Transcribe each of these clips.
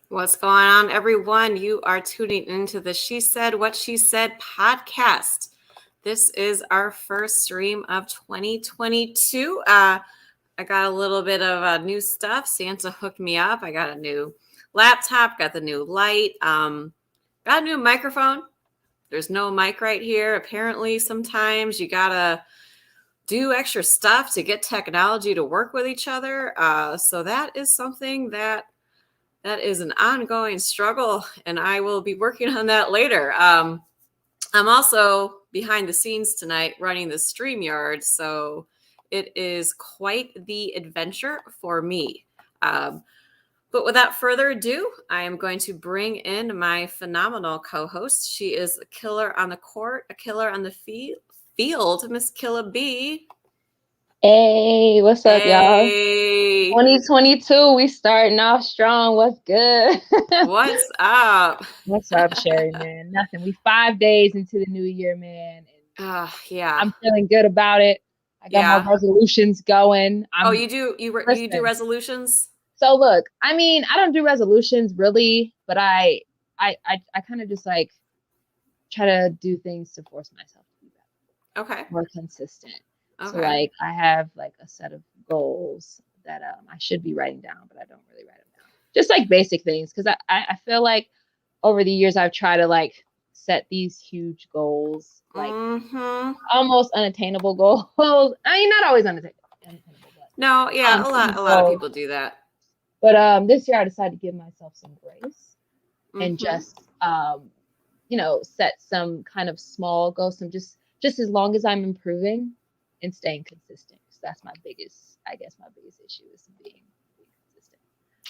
What's going on, everyone? You are tuning into the She Said What She Said podcast. This is our first stream of 2022. I got a little bit of new stuff. Santa hooked me up. I got a new laptop, got the new light, got a new microphone. There's no mic right here. Apparently, sometimes you gotta do extra stuff to get technology to work with each other. So that is something that is an ongoing struggle, and I will be working on that later. I'm also behind the scenes tonight running the StreamYard, so it is quite the adventure for me. But without further ado, I am going to bring in my phenomenal co-host. She is a killer on the court, a killer on the field, Miss Killa B. Hey, what's up, Hey. y'all? 2022, we starting off strong. What's good? What's up? What's up, Sherry, man? Nothing. We 5 days into the new year, man. And Yeah. I'm feeling good about it. I got my resolutions going. You do resolutions? So look, I mean, I don't do resolutions really, but I kind of just like try to do things to force myself to be better. Okay. More consistent. Okay. So like I have like a set of goals that I should be writing down, but I don't really write them down. Just like basic things, because I feel like over the years I've tried to like set these huge goals, like almost unattainable goals. I mean, not always unattainable. But no, yeah, a lot of people do that. But this year I decided to give myself some grace and just set some kind of small goals, some just as long as I'm improving and staying consistent. So that's my biggest issue is being consistent.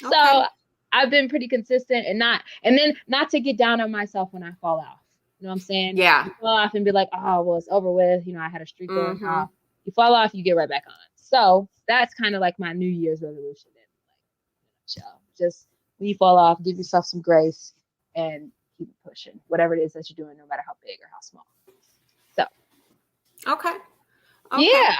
Okay. So I've been pretty consistent and not to get down on myself when I fall off. You know what I'm saying? Yeah. You fall off and be like, oh, well, it's over with. You know, I had a streak going off. You fall off, you get right back on. So that's kind of like my New Year's resolution. Just when you fall off, give yourself some grace and keep pushing. Whatever it is that you're doing, no matter how big or how small. So. Okay. Yeah.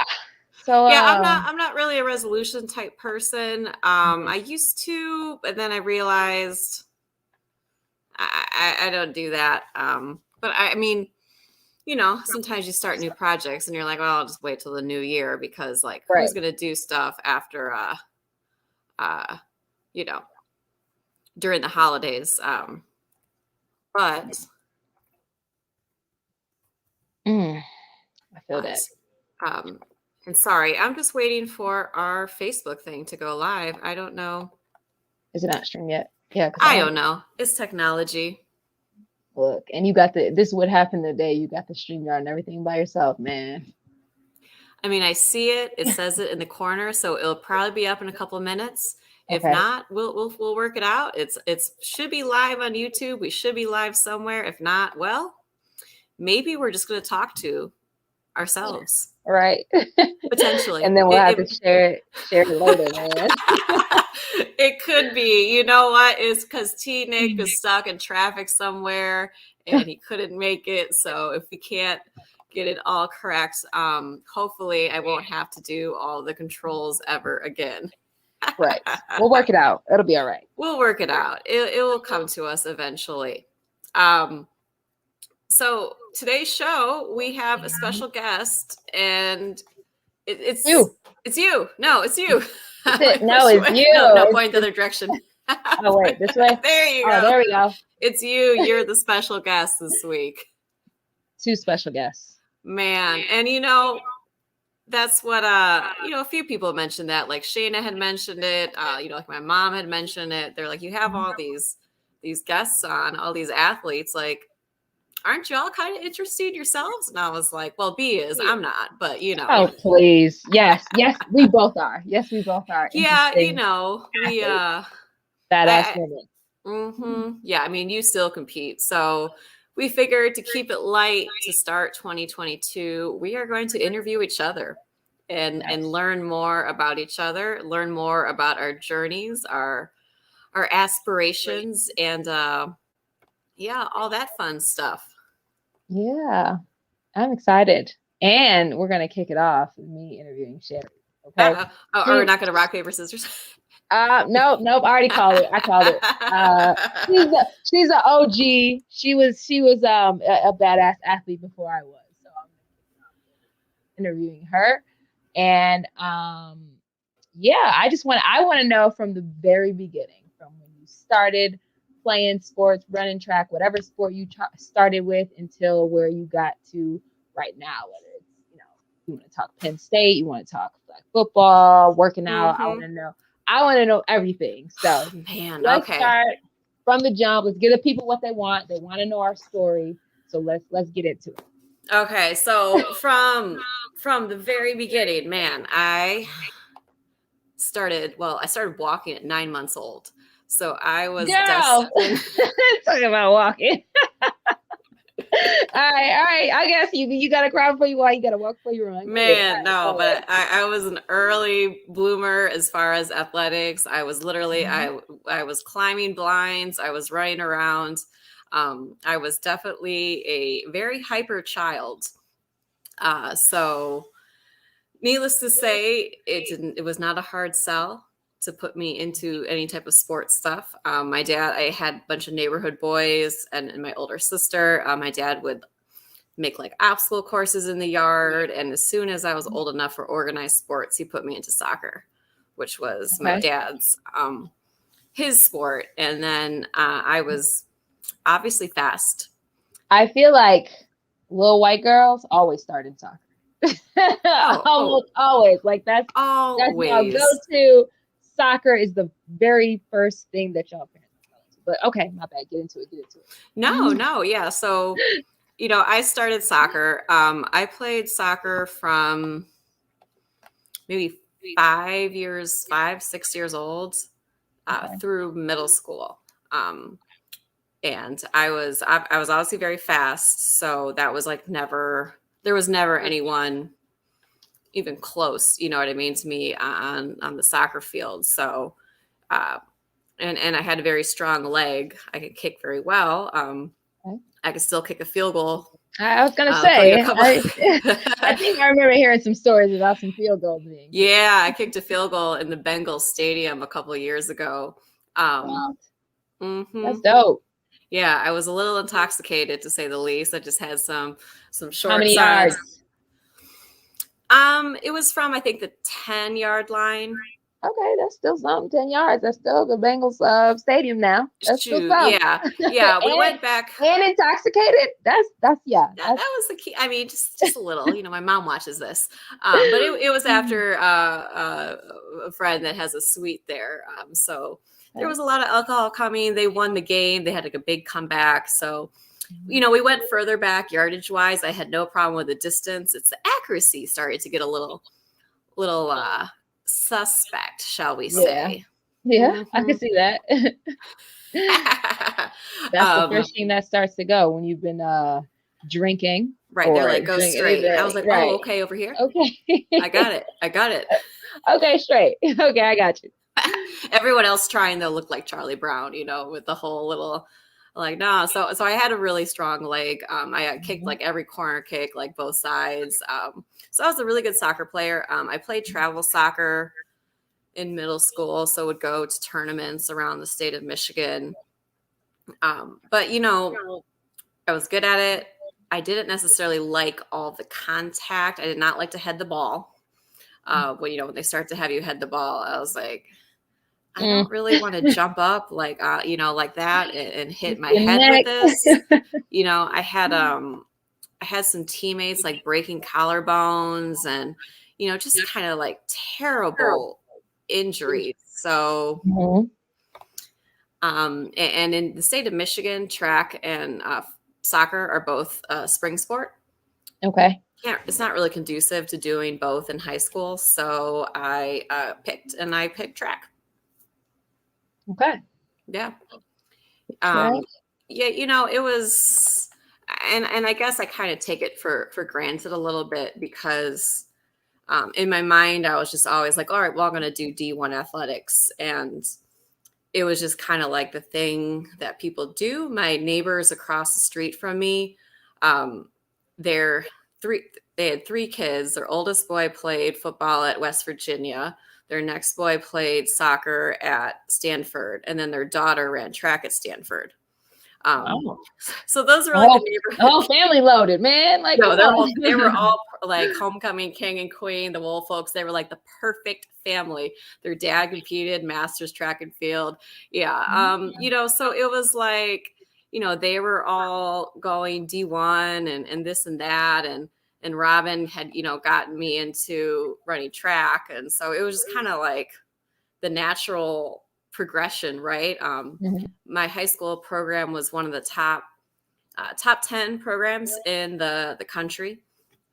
So yeah, I'm not really a resolution type person. I used to, but then I realized I don't do that. But I mean, sometimes you start new projects and you're like, well, I'll just wait till the new year because like who's gonna do stuff after during the holidays. But I feel that. And sorry, I'm just waiting for our Facebook thing to go live. I don't know. Is it not streamed yet? Yeah. I don't know. It's technology. Look, and you got this would happen today. You got the StreamYard and everything by yourself, man. I mean, I see it. It says it in the corner, so it'll probably be up in a couple of minutes. If not, we'll work it out. It's should be live on YouTube. We should be live somewhere. If not, well, maybe we're just going to talk to ourselves. Right. Potentially. And then we'll have to share it later, man. It could be. You know what? It's because T-Nick is stuck in traffic somewhere and he couldn't make it. So if we can't get it all correct, hopefully I won't have to do all the controls ever again. Right. We'll work it out. It'll be all right. We'll work it out. It will come to us eventually. So today's show, we have a special guest, and it's you. It's you. No, it's you. No, it's you. No, point the other direction. Oh, wait, this way? There you go. Oh, there we go. It's you. You're the special guest this week. 2 special guests. Man, and that's what a few people mentioned that. Like Shayna had mentioned it. Like my mom had mentioned it. They're like, you have all these guests on, all these athletes. Like, aren't y'all kind of interested yourselves? And I was like, well, B is. I'm not, but Oh, please. Yes, we both are. Yes, we both are. Yeah, we badass women. Yeah, I mean, you still compete. So we figured to keep it light to start 2022, we are going to interview each other and learn more about each other, learn more about our journeys, our aspirations, and all that fun stuff. Yeah, I'm excited. And we're going to kick it off with me interviewing Sherry. Okay. We're not going to rock, paper, scissors? Nope. I already called it. I called it. She's an OG. She was a badass athlete before I was. So I'm interviewing her. And yeah, I want to know from the very beginning, from when you started playing sports, running track, whatever sport you started with, until where you got to right now. Whether it's, you want to talk Penn State, you want to talk like football, working out. I want to know everything. So Man, let's okay. start from the jump. Let's give the people what they want. They want to know our story. So let's get into it. Okay, so from the very beginning, man, I started walking at 9 months old. So I was destined. Talking about walking. All right. I guess you gotta cry before you walk. You gotta walk before you run. Man, no, but I was an early bloomer as far as athletics. I was literally I was climbing blinds. I was running around. I was definitely a very hyper child. So needless to say, it was not a hard sell to put me into any type of sports stuff. My dad, I had a bunch of neighborhood boys and my older sister. My dad would make like obstacle courses in the yard. And as soon as I was old enough for organized sports, he put me into soccer, which was my dad's, his sport. And then I was obviously fast. I feel like little white girls always start in soccer. Almost always. Like that's my go-to. Soccer is the very first thing that y'all parents tell us. But okay, my bad. Get into it. No, yeah. So, I started soccer. I played soccer from maybe 6 years old through middle school. And I was obviously very fast. So that was like there was never anyone even close, you know what I mean, to me on the soccer field. So, and I had a very strong leg. I could kick very well. I could still kick a field goal. I was going to say, I think I remember hearing some stories about some field goals being. Yeah, I kicked a field goal in the Bengals stadium a couple of years ago. That's dope. Yeah, I was a little intoxicated, to say the least. I just had some short. How many yards? It was from, I think, the 10-yard line. Okay, that's still something. 10 yards. That's still the Bengals stadium now. That's still something. Yeah. We went back and intoxicated. That's that was the key. I mean, just a little. My mom watches this, but it was after a friend that has a suite there. So there was a lot of alcohol coming. They won the game. They had like a big comeback. So, we went further back yardage wise. I had no problem with the distance. It's the accuracy started to get a little suspect, shall we say. Yeah, I can see that. That's the first thing that starts to go when you've been drinking. Right, they're like, go straight. I was like, oh, okay, over here. Okay. I got it. Okay, straight. Okay, I got you. Everyone else trying to look like Charlie Brown, with the whole little, like, no. So I had a really strong leg. I kicked like every corner kick, like both sides. So I was a really good soccer player. I played travel soccer in middle school, so would go to tournaments around the state of Michigan. But I was good at it. I didn't necessarily like all the contact. I did not like to head the ball. When they start to have you head the ball, I was like, I don't really want to jump up like like that and hit my head with this. I had some teammates like breaking collarbones and just kind of like terrible injuries. So and in the state of Michigan, track and soccer are both spring sport. Okay. Yeah, it's not really conducive to doing both in high school. So I picked track. Okay. Yeah. It was, and I guess I kind of take it for granted a little bit because in my mind, I was just always like, all right, well, I'm going to do D1 athletics. And it was just kind of like the thing that people do. My neighbors across the street from me, they had 3 kids. Their oldest boy played football at West Virginia, Their next boy played soccer at Stanford, and then their daughter ran track at Stanford. Wow. So those were like the neighborhood. The whole family loaded, man. Like, no, they were all like homecoming king and queen, the Wool folks. They were like the perfect family. Their dad competed masters track and field. Yeah. So it was like, they were all going D1 and this and that. And Robin had, gotten me into running track. And so it was just kind of like the natural progression, right? My high school program was one of the top 10 programs in the country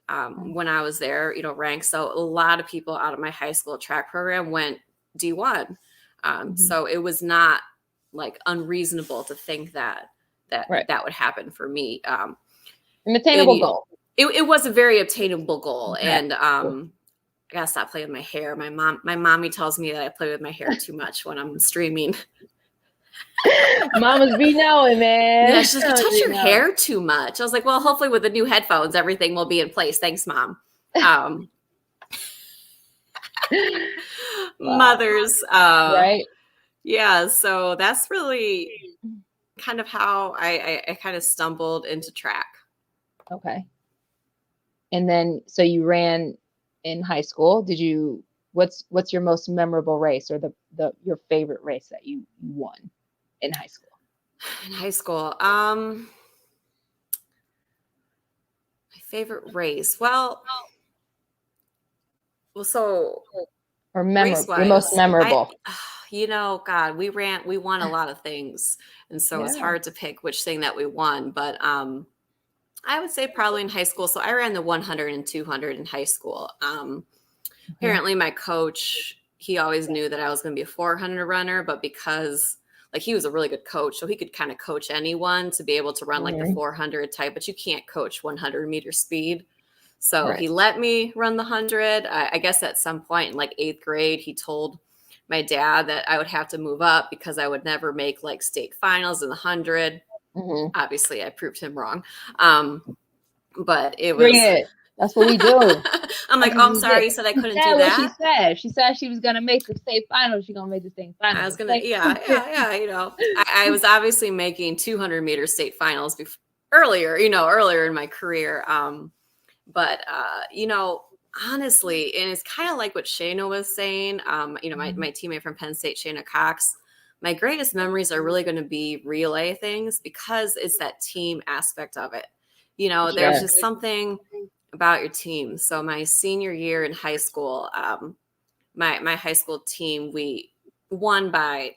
when I was there, ranked. So a lot of people out of my high school track program went D1. So it was not like unreasonable to think that would happen for me. An attainable goal. It was a very obtainable goal. Okay. And I gotta stop playing with my hair. My mommy tells me that I play with my hair too much when I'm streaming. Mamas be knowing, man. Yeah, she's like, you touch your hair too much. I was like, well, hopefully with the new headphones, everything will be in place. Thanks, Mom. Mothers. Right. Yeah. So that's really kind of how I kind of stumbled into track. Okay. And then, so you ran in high school. What's your most memorable race, or your favorite race that you won in high school? In high school, my favorite race. Well, so or memorable, your most memorable. God, we won a lot of things, and so it's hard to pick which thing that we won. But I would say probably in high school. So I ran the 100 and 200 in high school. Apparently my coach, he always knew that I was going to be a 400 runner, but because he was a really good coach, so he could kind of coach anyone to be able to run like the 400 type, but you can't coach 100 meter speed. So he let me run the 100. I guess at some point in like 8th grade, he told my dad that I would have to move up because I would never make like state finals in the 100. Obviously I proved him wrong. But it was, that's what we do. I'm like, I'm sorry. You said I couldn't do that. She said she was going to make the state finals. She's going to make the state finals. I was going to, I was obviously making 200 meter state finals earlier in my career. But honestly, and it's kind of like what Shayna was saying, my teammate from Penn State, Shayna Cox, my greatest memories are really going to be relay things because it's that team aspect of it. There's just something about your team. So my senior year in high school, my high school team, we won by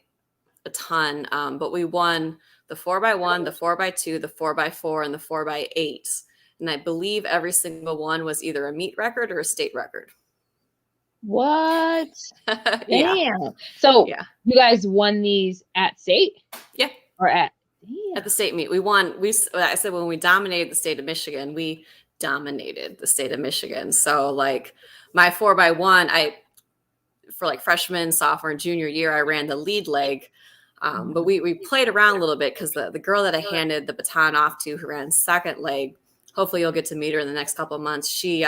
a ton, but we won the 4x1, the 4x2, the 4x4, and the 4x8. And I believe every single one was either a meet record or a state record. What? Damn. So you guys won these at state? Yeah. Or at the state meet. We won. I said when we dominated the state of Michigan, we dominated the state of Michigan. So like my 4x1, for like freshman, sophomore, and junior year, I ran the lead leg. But we played around a little bit because the girl that I handed the baton off to, who ran second leg, hopefully you'll get to meet her in the next couple of months. She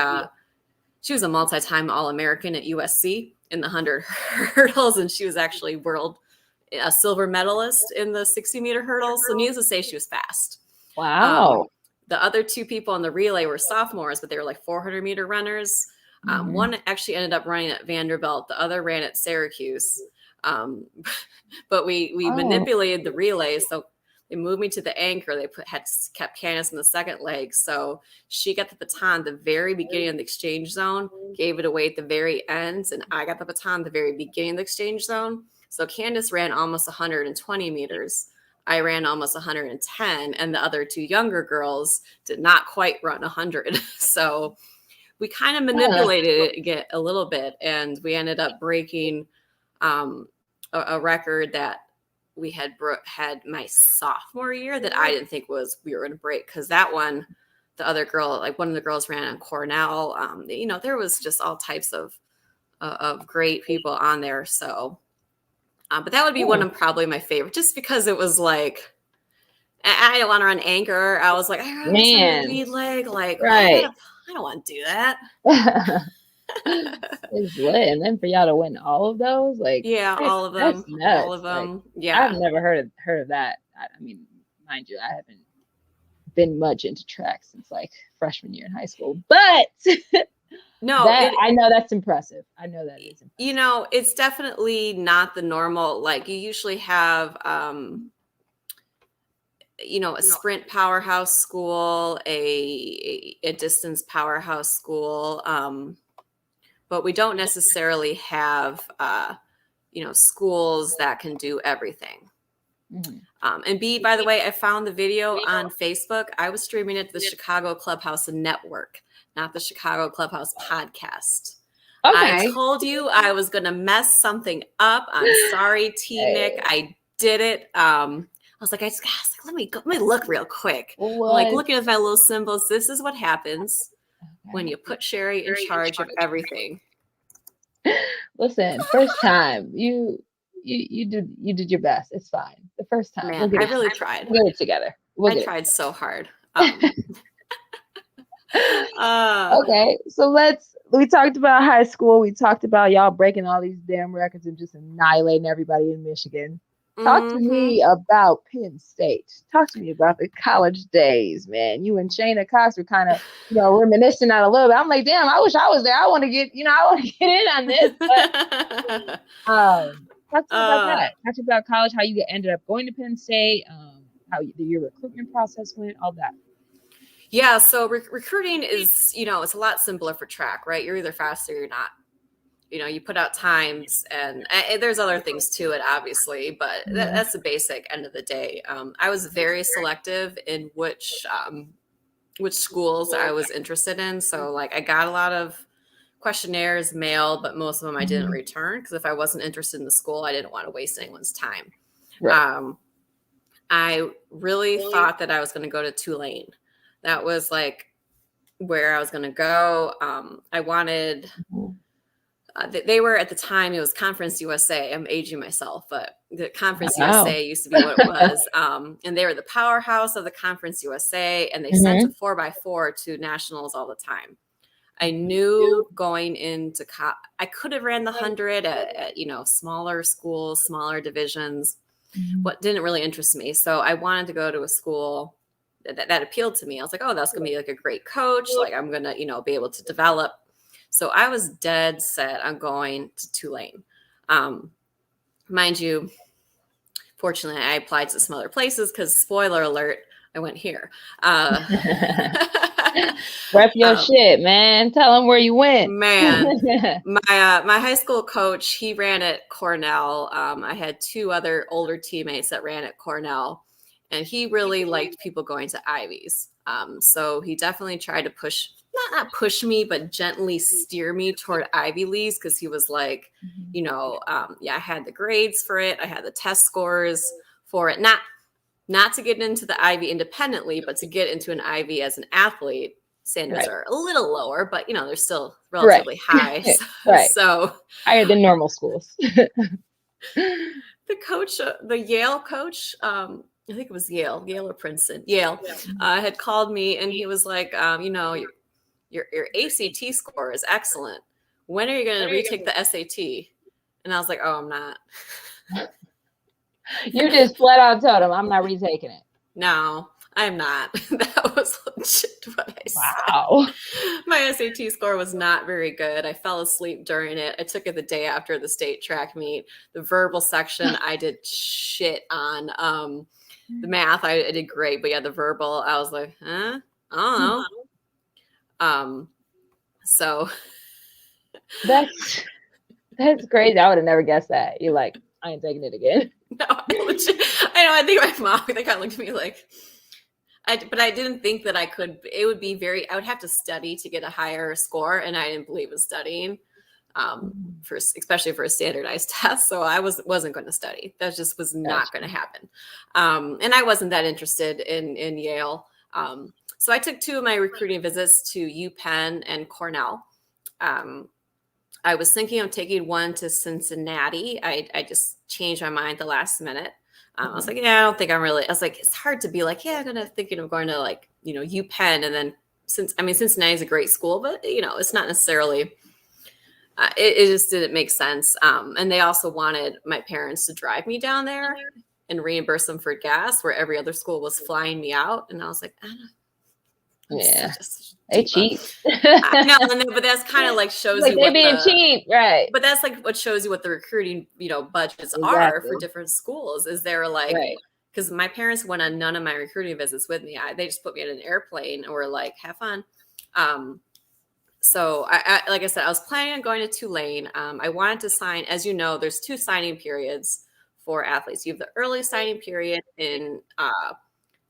was a multi-time All-American at USC in the 100 hurdles, and she was actually a silver medalist in the 60-meter hurdles. So needless to say, she was fast. Wow. The other two people on the relay were sophomores, but they were like 400-meter runners. One actually ended up running at Vanderbilt. The other ran at Syracuse. But we manipulated the relay. So they moved me to the anchor. They kept Candace in the second leg. So she got the baton at the very beginning of the exchange zone, gave it away at the very end. And I got the baton at the very beginning of the exchange zone. So Candace ran almost 120 meters. I ran almost 110. And the other two younger girls did not quite run 100. So we kind of manipulated it a little bit. And we ended up breaking a record that we had my sophomore year that I didn't think we were going to break, because that one, the other girl, like one of the girls ran on Cornell. There was just all types of great people on there. So, but that would be one of probably my favorite, just because it was like, I don't want to run anchor. I was like, I run lead leg, like, right. I don't want to do that. It's lit. And then for y'all to win all of those, like, Yeah, all of that's them. nuts. All of Like, them. I've Yeah. never heard of that. I mean, mind you, I haven't been much into track since like freshman year in high school, but No, that I know that's impressive. I know that is impressive. it's definitely not the normal. Like you usually have, a sprint powerhouse school, a distance powerhouse school, but we don't necessarily have, schools that can do everything. Mm-hmm. And B, by the way, I found the video on Facebook. I was streaming it to the Chicago Clubhouse Network, not the Chicago Clubhouse podcast. I Okay. told you I was going to mess something up. I'm sorry, T. Nick. I did it. I was like, let me look real quick. I'm like looking at my little symbols. This is what happens when you put Sherry in charge of everything. Listen, first time you did your best. It's fine. The first time, Man, I really tried. We'll get it together. I tried so hard. Okay, so we talked about high school. We talked about y'all breaking all these damn records and just annihilating everybody in Michigan. Talk to me about Penn State. Talk to me about the college days, man. You and Shayna Cox were kind of, reminiscing on a little bit. I'm like, damn, I wish I was there. I want to get in on this. But, talk to me about that. Talk to me about college, how you ended up going to Penn State, how your recruitment process went, all that. Yeah, so recruiting is, it's a lot simpler for track, right? You're either fast or you're not. You put out times, and there's other things to it, obviously, but that's the basic end of the day. I was very selective in which schools I was interested in. So, like, I got a lot of questionnaires mailed, but most of them I didn't return because if I wasn't interested in the school, I didn't want to waste anyone's time. Right. I really thought that I was going to go to Tulane. That was like where I was going to go. I wanted. They were at the time, it was Conference USA. I'm aging myself, but the Conference USA used to be what it was. And they were the powerhouse of the Conference USA, and they sent a 4x4 to nationals all the time. I knew going into I could have ran the 100 at smaller schools, smaller divisions. What didn't really interest me. So I wanted to go to a school that appealed to me. I was like, oh, that's going to be like a great coach. Like I'm going to, be able to develop. So I was dead set on going to Tulane. Mind you, fortunately, I applied to some other places because, spoiler alert, I went here. Rep your shit, man. Tell them where you went. Man, my high school coach, he ran at Cornell. I had two other older teammates that ran at Cornell, and he really liked people going to Ivies. So he definitely tried to not push me, but gently steer me toward Ivy Leagues because he was like, I had the grades for it. I had the test scores for it. Not to get into the Ivy independently, but to get into an Ivy as an athlete. Standards are a little lower, but they're still relatively high. So higher than normal schools. The coach, the Yale coach, I think it was Yale or Princeton. Yale had called me, and he was like, your ACT score is excellent. When are you going to retake the SAT? And I was like, oh, I'm not. You just flat out told him, I'm not retaking it. No, I'm not. That was legit what I said. Wow. My SAT score was not very good. I fell asleep during it. I took it the day after the state track meet. The verbal section, I did shit on. The math, I did great. But yeah, the verbal, I was like, I don't know. So that's crazy. I would have never guessed that. You're like, I ain't taking it again. No, I know. I think my mom, they kind of looked at me like, but I didn't think that I could. It would be I would have to study to get a higher score, and I didn't believe in studying, especially for a standardized test. So I wasn't going to study. That just was not going to happen. And I wasn't that interested in Yale. So I took two of my recruiting visits to UPenn and Cornell. I was thinking of taking one to Cincinnati. I just changed my mind at the last minute. I was like, I don't think I was like, it's hard to be like, I'm thinking of going to UPenn. And then Cincinnati is a great school, but it's not necessarily It just didn't make sense. And they also wanted my parents to drive me down there and reimburse them for gas, where every other school was flying me out. And I was like, Yeah, just they cheap. I know, but that's kind of like shows like you they're what being cheap, right? But that's like what shows you what the recruiting, budgets are for different schools. Is they're like, because my parents went on none of my recruiting visits with me. They just put me in an airplane and were like, have fun. So I like I said, I was planning on going to Tulane. I wanted to sign, as you know, there's 2 signing periods for athletes. You have the early signing period in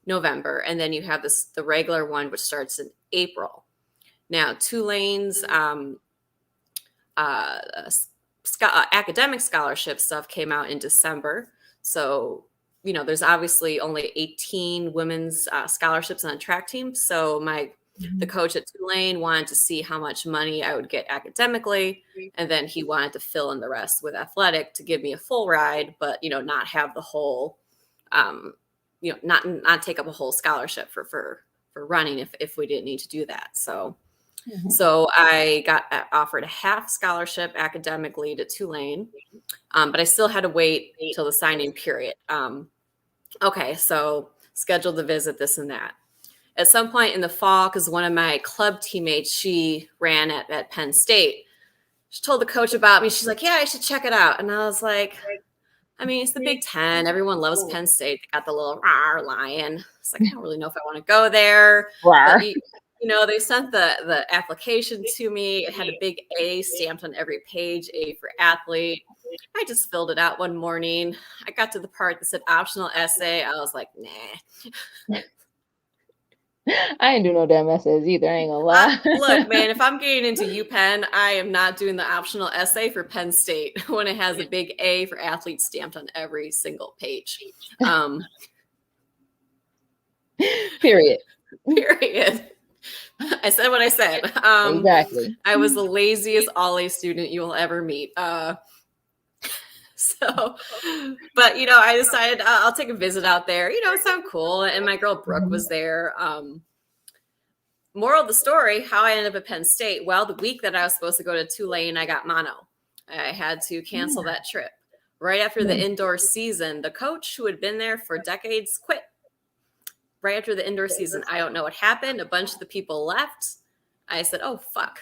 November, and then you have the regular one, which starts in April. Now, Tulane's academic scholarship stuff came out in December. So, there's obviously only 18 women's scholarships on a track team. So the coach at Tulane wanted to see how much money I would get academically. And then he wanted to fill in the rest with athletic to give me a full ride, but, not have the whole, not take up a whole scholarship for running if we didn't need to do that. So I got offered a half scholarship academically to Tulane, but I still had to wait till the signing period. Okay, so scheduled the visit, this and that. At some point in the fall, because one of my club teammates, she ran at Penn State, she told the coach about me. She's like, yeah, I should check it out. And I was like, I mean, it's the Big Ten. Everyone loves Penn State. They got the little lion. It's like, I don't really know if I want to go there. But they sent the application to me. It had a big A stamped on every page, A for athlete. I just filled it out one morning. I got to the part that said optional essay. I was like, nah. I ain't do no damn essays either. I ain't gonna lie. Look, man, if I'm getting into UPenn, I am not doing the optional essay for Penn State when it has a big A for athlete stamped on every single page. Period. I said what I said. Exactly. I was the laziest all-A student you will ever meet. But I decided I'll take a visit out there. It sounded cool. And my girl Brooke was there. Moral of the story, how I ended up at Penn State. Well, the week that I was supposed to go to Tulane, I got mono. I had to cancel that trip. Right after the indoor season, the coach who had been there for decades quit. Right after the indoor season, I don't know what happened. A bunch of the people left. I said, oh, fuck.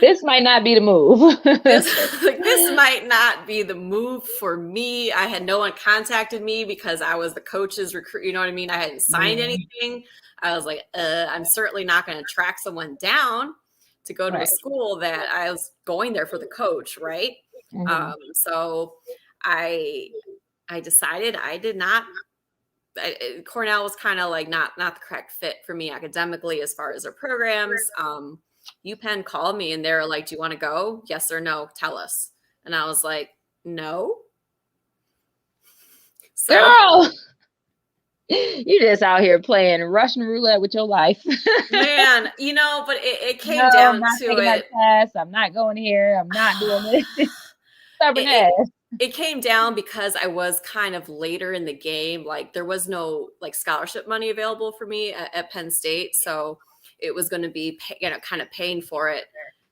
This might not be the move. this might not be the move for me. I had no one contacted me because I was the coach's recruit. You know what I mean? I hadn't signed anything. I was like, I'm certainly not going to track someone down to go to a school that I was going there for the coach, right? So I decided I did not. Cornell was kind of like not the correct fit for me academically as far as their programs. UPenn called me and they're like, do you want to go? Yes or no? Tell us. And I was like, no. So, girl, you just out here playing Russian roulette with your life. Man, but it came down I'm not to taking that class. I'm not going here. I'm not doing this. Stubbornness. It came down because I was kind of later in the game. Like there was no scholarship money available for me at Penn State. So it was going to be, kind of paying for it.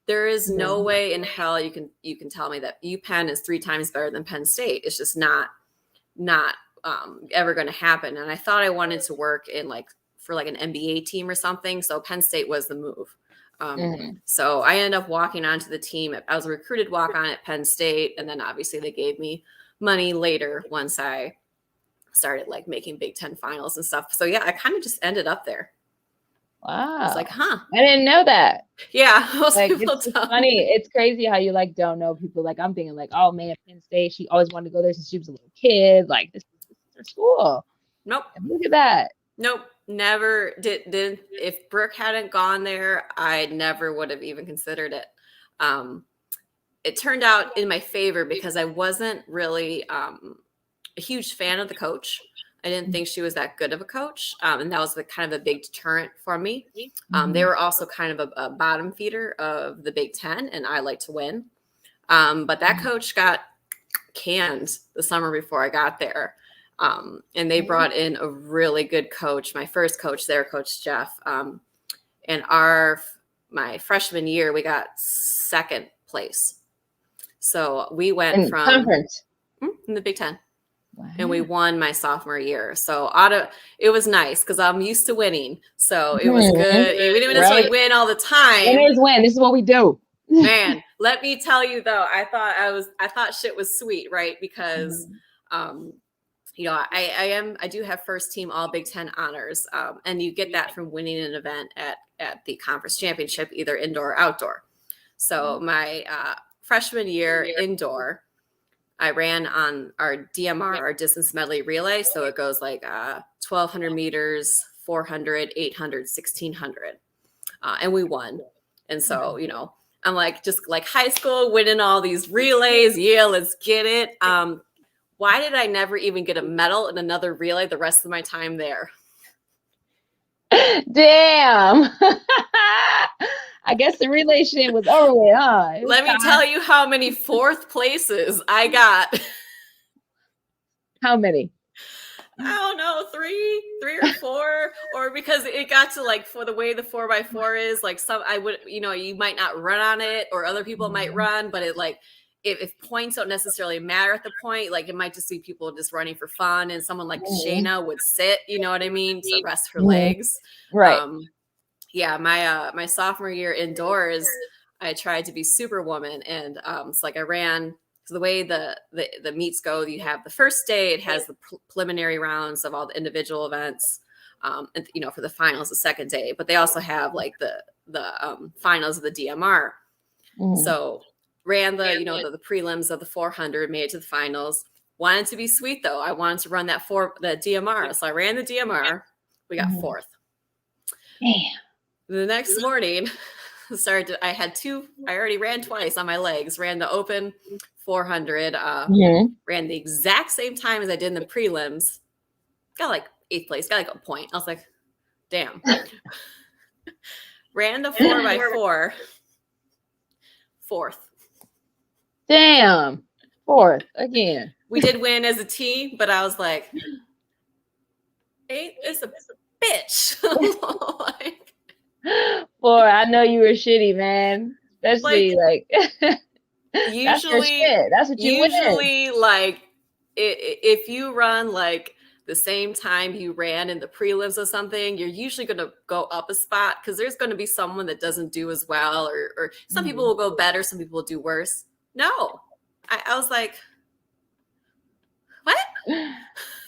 There is no way in hell you can tell me that UPenn is 3 times better than Penn State. It's just not ever going to happen. And I thought I wanted to work in for an NBA team or something. So Penn State was the move. So I ended up walking onto the team. I was a recruited walk-on at Penn State. And then obviously they gave me money later once I started making Big Ten finals and stuff. So yeah, I kind of just ended up there. Wow. I was like, huh. I didn't know that. Yeah. It's funny. It's crazy how you don't know people. I'm thinking oh man, Penn State, she always wanted to go there since she was a little kid. This is her school. Nope. And look at that. Nope. Never did. If Brooke hadn't gone there, I never would have even considered it. It turned out in my favor because I wasn't really a huge fan of the coach. I didn't think she was that good of a coach. And that was kind of a big deterrent for me. They were also kind of a bottom feeder of the Big Ten, and I like to win. But that coach got canned the summer before I got there. And they brought in a really good coach. My first coach there, Coach Jeff. And our my freshman year, we got second place. So we went in from conference in the Big Ten. Wow. And we won my sophomore year. So it was nice because I'm used to winning. So it was good. We didn't necessarily win all the time. Winners win. This is what we do. Man, let me tell you though, I thought shit was sweet, right? Because I do have first team all Big Ten honors. And you get that from winning an event at the conference championship, either indoor or outdoor. So my freshman year indoor, I ran on our DMR, our distance medley relay. So it goes like 1,200 meters, 400, 800, 1,600. And we won. And so, I'm like, just like high school, winning all these relays. Yeah, let's get it. Why did I never even get a medal in another relay the rest of my time there? Damn. I guess the relay shit was over with, huh? Let me tell you how many fourth places I got. How many? I don't know, three or four, or because it got to like for the way the 4x4 is, like you might not run on it, or other people might run, but it like if points don't necessarily matter at the point, like it might just be people just running for fun, and someone like Shayna would sit, you know what I mean, to rest her legs, right? My sophomore year indoors, I tried to be Superwoman, and it's like I ran. So the way the meets go, you have the first day, it has the preliminary rounds of all the individual events, and for the finals the second day, but they also have like the finals of the DMR. So ran the prelims of the 400, made it to the finals. Wanted to be sweet though. I wanted to run the DMR. So I ran the DMR. We got fourth. Damn. The next morning, I already ran twice on my legs, ran the open 400, ran the exact same time as I did in the prelims, got like 8th place, got like a point. I was like, damn. Ran the 4x4, 4th. Damn. 4th again. We did win as a team, but I was like, 8 is a bitch. Like, boy, I know you were shitty, man. Especially like usually that's what you usually win. Like if you run like the same time you ran in the prelims or something, you're usually going to go up a spot because there's going to be someone that doesn't do as well, or some people will go better, some people will do worse. No, I was like, what?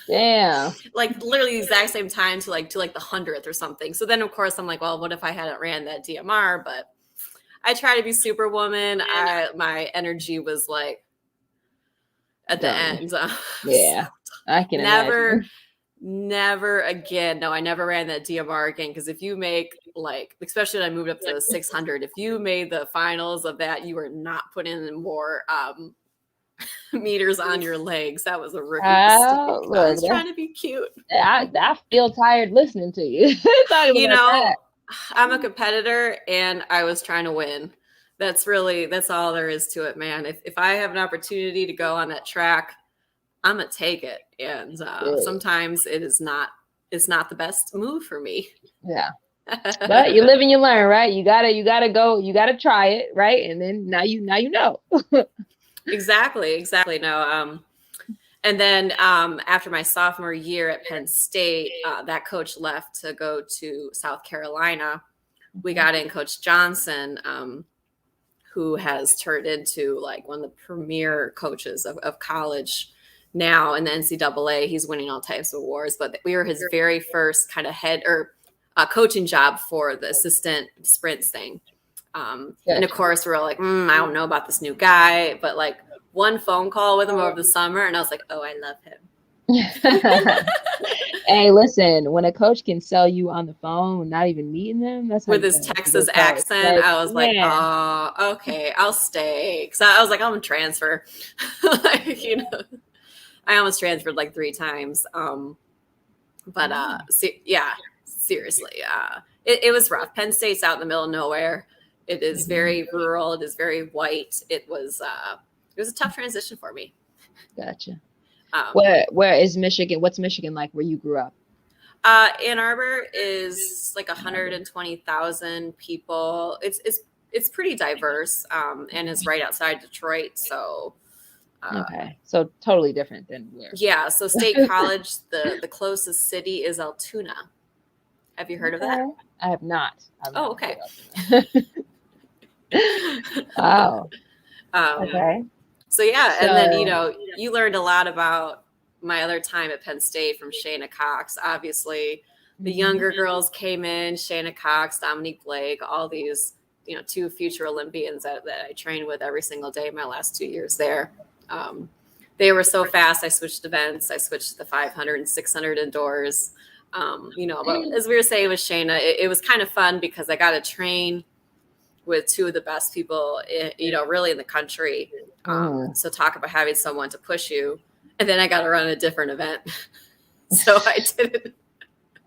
Damn. Like literally the exact same time to like the 100th or something. So then of course I'm like, well, what if I hadn't ran that DMR? But I try to be Superwoman. My energy was like at the end. Yeah, I can imagine. Never again. No, I never ran that DMR again. Because if you make like, especially when I moved up to 600, if you made the finals of that, you were not putting in more meters on your legs. That was a rookie mistake. I was trying to be cute. I feel tired listening to you. I'm a competitor and I was trying to win. That's all there is to it, man. If I have an opportunity to go on that track, I'm gonna take it. And sometimes it's not the best move for me. Yeah. But you live and you learn, right? You gotta go, you gotta try it, right? And then now you know. Exactly. No. And then after my sophomore year at Penn State, that coach left to go to South Carolina. We got in Coach Johnson, who has turned into like one of the premier coaches of college now in the NCAA. He's winning all types of awards, but we were his very first kind of head or coaching job for the assistant sprints thing. And of course we were like, I don't know about this new guy, but like one phone call with him over the summer and I was like, oh, I love him. Hey, listen, when a coach can sell you on the phone, not even meeting them, that's with his Texas accent. Like, I was like, oh, okay, I'll stay. Because I was like, I'm gonna transfer. I almost transferred like 3 times. Seriously, it was rough. Penn State's out in the middle of nowhere. It is very rural. It is very white. It was a tough transition for me. Gotcha. Where is Michigan? What's Michigan like where you grew up? Ann Arbor is like 120,000 people. It's pretty diverse, and is right outside Detroit. So, Okay, so totally different than where. yeah. So State College, the closest city is Altoona. Have you heard of that? I have not. Oh, okay. Wow. Okay. So yeah, and then you learned a lot about my other time at Penn State from Shayna Cox. Obviously, the younger girls came in, Shayna Cox, Dominique Blake, all these, 2 future Olympians that I trained with every single day my last 2 years there. They were so fast. I switched events. I switched to the 500 and 600 indoors. But as we were saying with Shayna, it was kind of fun because I got to train with 2 of the best people, really in the country. So talk about having someone to push you. And then I got to run a different event. So I didn't.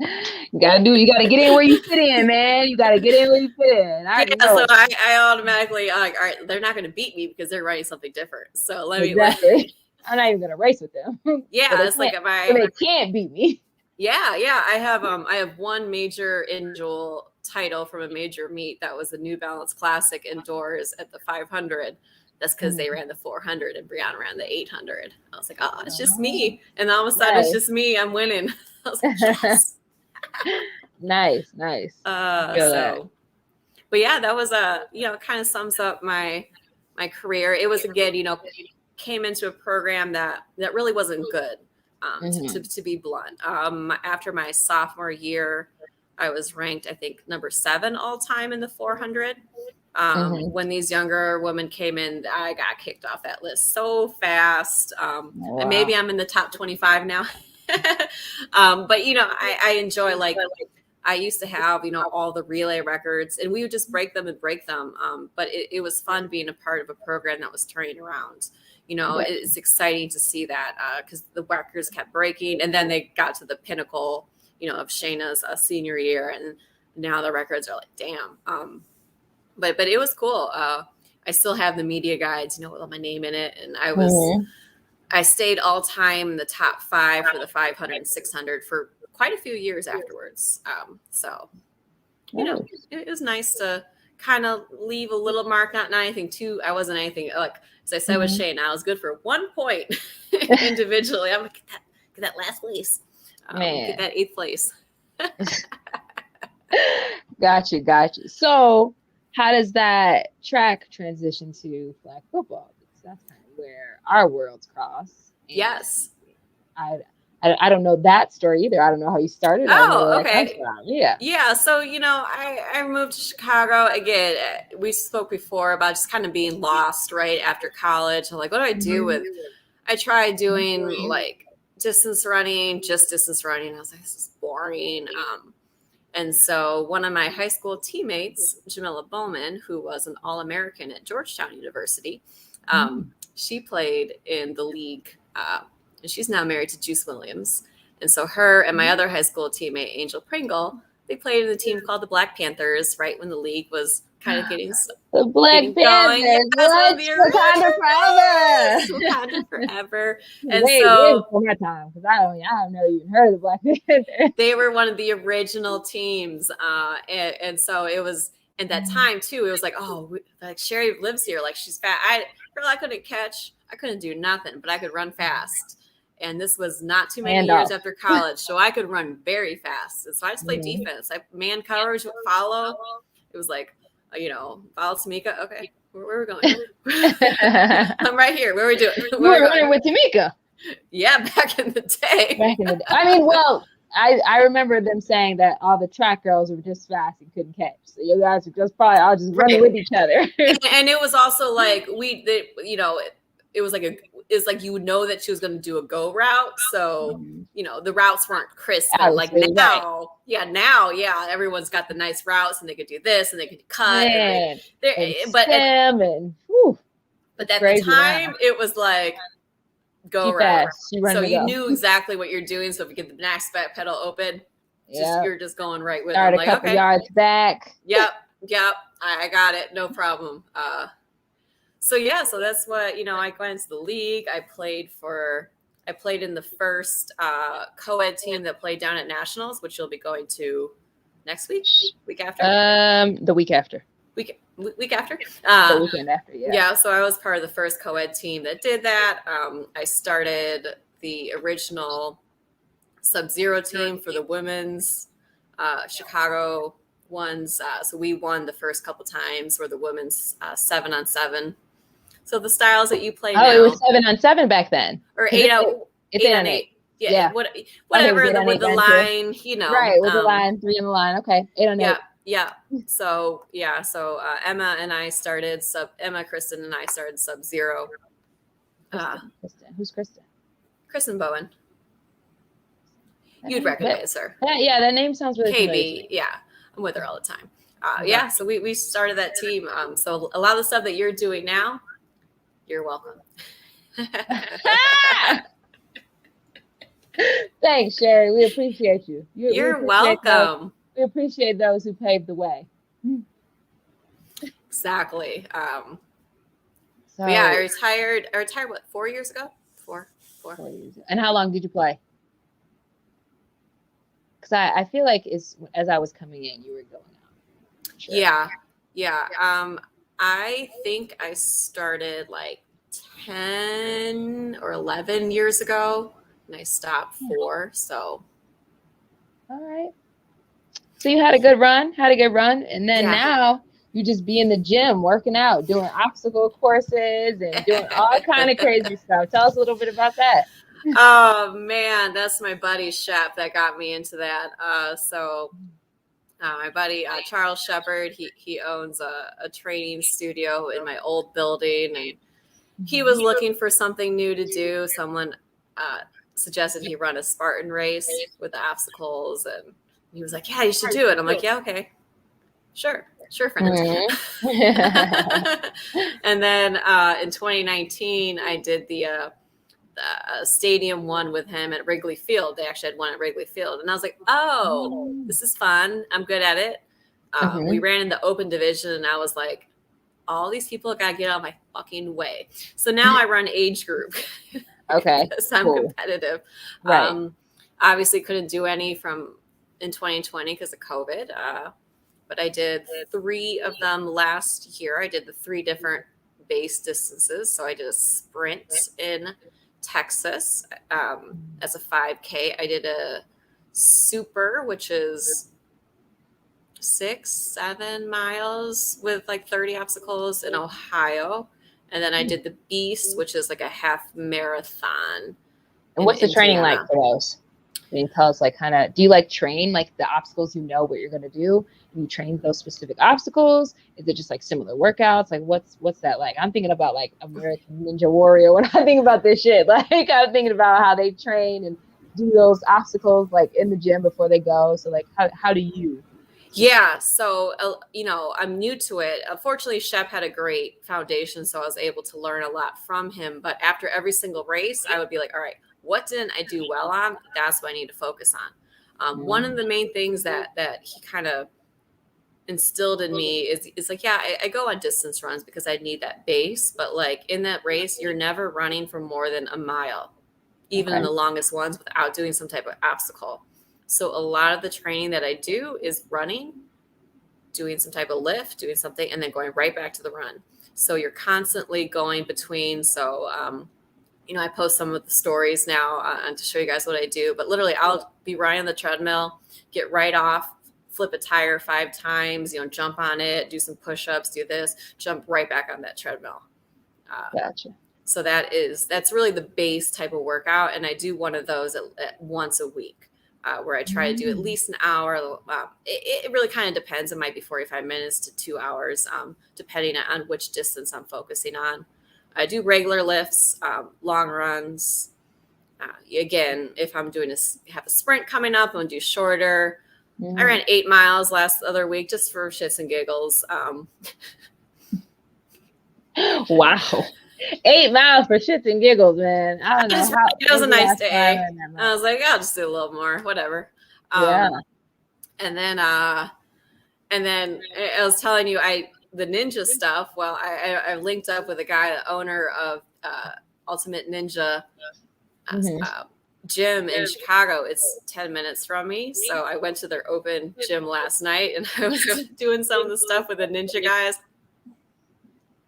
You got to get in where you fit in, man. You got to get in where you fit in. So I automatically, all right, they're not going to beat me because they're running something different. So let me. I'm not even going to race with them. Yeah, it's like they can't beat me. Yeah. I have one major individual title from a major meet that was the New Balance Classic indoors at the 500. That's because they ran the 400 and Brianna ran the 800. I was like, oh, it's just me. And all of a sudden, it's just me. I'm winning. I was like, yes. Nice. But yeah, that was kind of sums up my career. It was, again, came into a program that really wasn't good, to be blunt. After my sophomore year, I was ranked, I think, number 7 all time in the 400. When these younger women came in, I got kicked off that list so fast. And maybe I'm in the top 25 now. But I enjoy, like, I used to have, all the relay records, and we would just break them. But it was fun being a part of a program that was turning around. It's exciting to see that, because the records kept breaking, and then they got to the pinnacle, of Shayna's senior year, and now the records are like, damn. But it was cool. I still have the media guides, with all my name in it, and I stayed all time in the top 5 for the 500 and 600 for quite a few years afterwards. It was nice to kind of leave a little mark. Not anything too. I wasn't anything, like, as I said with Shane, I was good for 1 point individually. I'm like, get that last place. Get that 8th place. Got you. So how does that track transition to flag football? Because that's kind of where our worlds cross. Yes. I don't know that story either. I don't know how you started. Oh, okay. Yeah. So, I moved to Chicago. Again, we spoke before about just kind of being lost right after college. I'm like, what do I do with, I tried doing like distance running. I was like, this is boring. And so one of my high school teammates, Jamila Bowman, who was an All-American at Georgetown University, she played in the league, and she's now married to Juice Williams. And so her and my other high school teammate, Angel Pringle, they played in a team called the Black Panthers, right when the league was kind of getting the Black Panthers. Wakanda forever. And so for my time, because I don't know even heard of the Black Panthers. They were one of the original teams, and so it was. And that time too, it was like, oh, like Sherry lives here, like she's fat. I couldn't catch, I couldn't do nothing, but I could run fast. And this was not too many years after college, so I could run very fast. And so I just played defense. I man coverage, follow. It was like, follow Tamika. Okay, where are we going? I'm right here. What are we doing? You were running with Tamika. Yeah, back in the day. I mean, well, I remember them saying that all the track girls were just fast and couldn't catch. So you guys were just probably all just running with each other. And it was also like it was like it's like you would know that she was going to do a go route. So, the routes weren't crisp. Like now, everyone's got the nice routes and they could do this and they could cut. But at the time, it was like go route. So you knew exactly what you're doing. So if you get the next pedal open, you're just going right with it. Like, a couple yards back. Yep. I got it. No problem. So that's what, I went into the league. I played for I played in the first co-ed team that played down at Nationals, which you'll be going to next week after. The week after. Week after. The weekend after, yeah. Yeah, so I was part of the first co-ed team that did that. I started the original Sub-Zero team for the women's Chicago ones. So we won the first couple times, were the women's 7-on-7. So the styles that you play now. Oh, it was 7-on-7 back then. Or It's 8-on-8. Yeah. Whatever okay, with the line, you know. Right, with the line, 3 on the line. Okay, 8-on-8. Yeah. So Emma and I started Kristen and I started Sub-Zero. Kristen. Who's Kristen? Kristen Bowen. You'd recognize her. Yeah, that name sounds really KB, yeah. I'm with her all the time. Yeah, so we started that team. So a lot of the stuff that you're doing now, you're welcome. Thanks, Sherry. We appreciate you. You're welcome. We appreciate those who paved the way. Exactly. So, yeah, I retired what, 4 years ago? Four. 4 years ago. And how long did you play? Because I feel like as I was coming in, you were going out. Sure. Yeah. I think I started like 10 or 11 years ago, and I stopped 4. So. All right. So you had a good run, and then now you just be in the gym working out, doing obstacle courses and doing all kind of crazy stuff. Tell us a little bit about that. Oh man, that's my buddy Shep that got me into that. My buddy Charles Shepard, he owns a training studio in my old building, and he was looking for something new to do. Someone suggested he run a Spartan race with the obstacles, and he was like, "Yeah, you should do it." I'm like, "Yeah, okay, sure, friend." And then in 2019, I did the stadium one with him at Wrigley Field. They actually had one at Wrigley Field, and I was like, "Oh, this is fun. I'm good at it." We ran in the open division, and I was like, "All these people gotta get out of my fucking way." So now I run age group. Okay, because I'm competitive. Right. Obviously, couldn't do any in 2020 because of COVID. But I did 3 of them last year. I did the 3 different base distances. So I did a sprint in Texas as a 5K. I did a super, which is 6-7 miles with like 30 obstacles in Ohio. And then I did the Beast, which is like a half marathon. And what's the training like for those? Can you tell us, like, kind of, do you like train like the obstacles, you know what you're going to do? And you train those specific obstacles? Is it just like similar workouts? Like what's that like? I'm thinking about like American Ninja Warrior when I think about this shit. Like I'm thinking about how they train and do those obstacles like in the gym before they go. So like how do you? Yeah, so I'm new to it. Unfortunately, Shep had a great foundation, so I was able to learn a lot from him. But after every single race, I would be like, all right, what didn't I do well on? That's what I need to focus on. One of the main things that he kind of instilled in me is like, yeah, I go on distance runs because I need that base. But like in that race, you're never running for more than a mile, even in the longest ones, without doing some type of obstacle. So a lot of the training that I do is running, doing some type of lift, doing something, and then going right back to the run. So you're constantly going between. So, I post some of the stories now to show you guys what I do. But literally, I'll be running on the treadmill, get right off, flip a tire 5 times, jump on it, do some push-ups, do this, jump right back on that treadmill. Gotcha. So that's really the base type of workout. And I do one of those at once a week. Where I try to do at least an hour. It really kind of depends. It might be 45 minutes to 2 hours, depending on which distance I'm focusing on. I do regular lifts, long runs. Again, if I'm have a sprint coming up, I'm going to do shorter. I ran 8 miles last other week just for shits and giggles. Wow. 8 miles for shits and giggles, man. I don't know how. It was a nice day. I was like, I'll just do a little more, whatever. And then I was telling you, the ninja stuff. Well, I linked up with a guy, the owner of Ultimate Ninja gym in Chicago. It's 10 minutes from me. So I went to their open gym last night and I was doing some of the stuff with the ninja guys.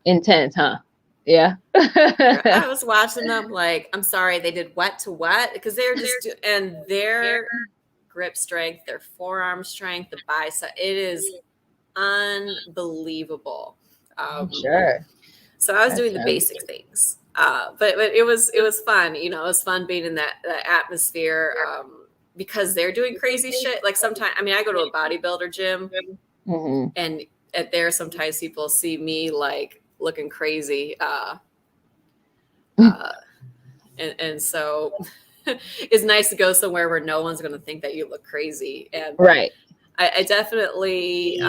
Intense, huh? Yeah. I was watching them like, I'm sorry, they did what to what? Because they're just, and their grip strength, their forearm strength, the bicep, it is unbelievable. Sure. So I was doing the basic things. But it was fun. You know, it was fun being in that atmosphere because they're doing crazy shit. Like sometimes, I mean, I go to a bodybuilder gym and at there, sometimes people see me like looking crazy. And so it's nice to go somewhere where no one's going to think that you look crazy. And right. I definitely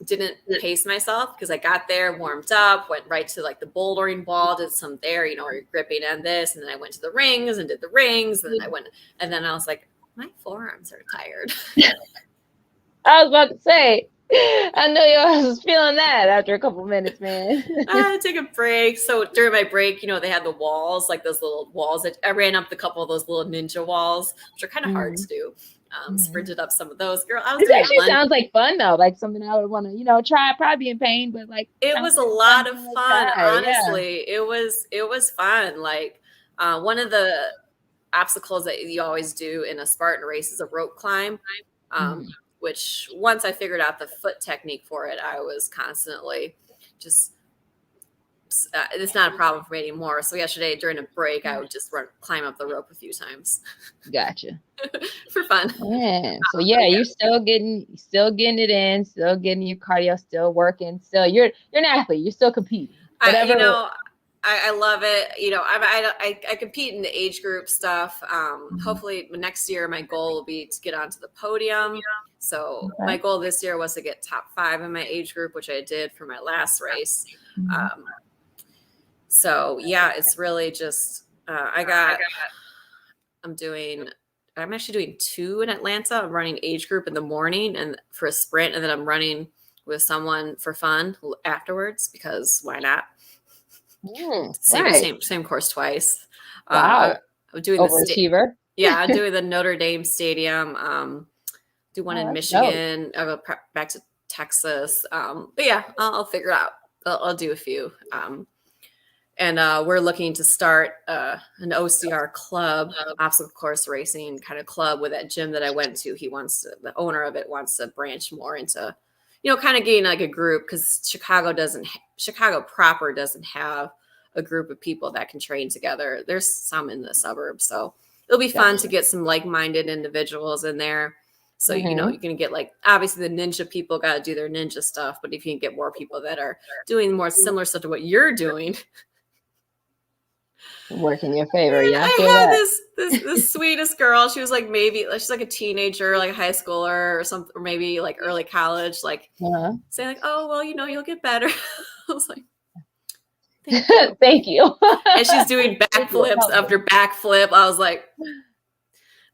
didn't pace myself because I got there, warmed up, went right to like the bouldering wall, did some there, you know, where you're gripping on this. And then I went to the rings and did the rings. And then I was like, my forearms are tired. I was about to say, I know you was feeling that after a couple minutes, man. I had to take a break. So during my break, you know, they had the walls, like those little walls. I ran up a couple of those little ninja walls, which are kind of hard to do. Sprinted up some of those. Girl, I was doing actually sounds like fun though, like something I would want to, you know, try. Probably in pain, but like it was a lot of fun. Honestly, it was fun. Like one of the obstacles that you always do in a Spartan race is a rope climb. Which once I figured out the foot technique for it, I was constantly just, it's not a problem for me anymore. So yesterday during a break, I would just climb up the rope a few times. Gotcha. For fun. Yeah. So yeah, you're still getting it in, still getting your cardio, still working, still you're an athlete, you're still competing. Whatever. I love it. You know, I compete in the age group stuff. Hopefully next year, my goal will be to get onto the podium. So my goal this year was to get top 5 in my age group, which I did for my last race. So yeah, it's really just, I'm actually doing 2 in Atlanta. I'm running age group in the morning and for a sprint. And then I'm running with someone for fun afterwards because why not? Same course twice. Wow. I'm doing overachiever. I'm doing the Notre Dame Stadium. Do one in Michigan. Dope. I'll go back to Texas. But yeah, I'll figure it out. I'll do a few. And we're looking to start an OCR club, obstacle course racing kind of club with that gym that I went to. The owner of it wants to branch more into, you know, kind of getting like a group because Chicago proper doesn't have a group of people that can train together. There's some in the suburbs. So it'll be fun to get some like-minded individuals in there. So, you know, you can get like, obviously the ninja people got to do their ninja stuff, but if you can get more people that are doing more similar stuff to what you're doing, work in your favor. Yeah. I had this sweetest girl. She was like, she's like a teenager, like a high schooler or something, or maybe like early college, like saying like, oh, well, you know, you'll get better. I was like, thank you. Thank you. And she's doing backflips after backflip. I was like,